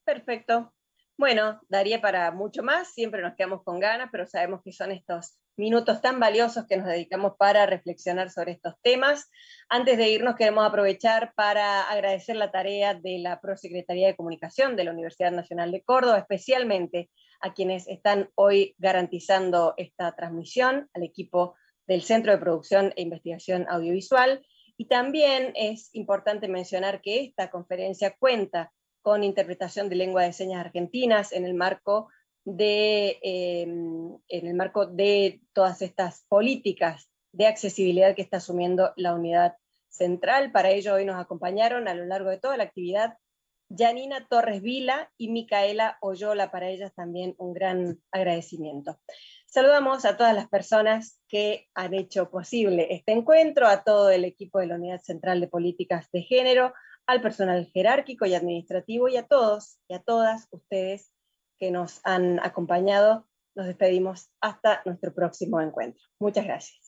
Perfecto. Bueno, daría para mucho más, siempre nos quedamos con ganas, pero sabemos que son estos minutos tan valiosos que nos dedicamos para reflexionar sobre estos temas. Antes de irnos queremos aprovechar para agradecer la tarea de la Prosecretaría de Comunicación de la Universidad Nacional de Córdoba, especialmente a quienes están hoy garantizando esta transmisión, al equipo del Centro de Producción e Investigación Audiovisual, y también es importante mencionar que esta conferencia cuenta con interpretación de lengua de señas argentinas en el marco de todas estas políticas de accesibilidad que está asumiendo la unidad central. Para ello hoy nos acompañaron a lo largo de toda la actividad Janina Torres Vila y Micaela Oyola, para ellas también un gran agradecimiento. Saludamos a todas las personas que han hecho posible este encuentro, a todo el equipo de la Unidad Central de Políticas de Género, al personal jerárquico y administrativo, y a todos y a todas ustedes que nos han acompañado. Nos despedimos hasta nuestro próximo encuentro. Muchas gracias.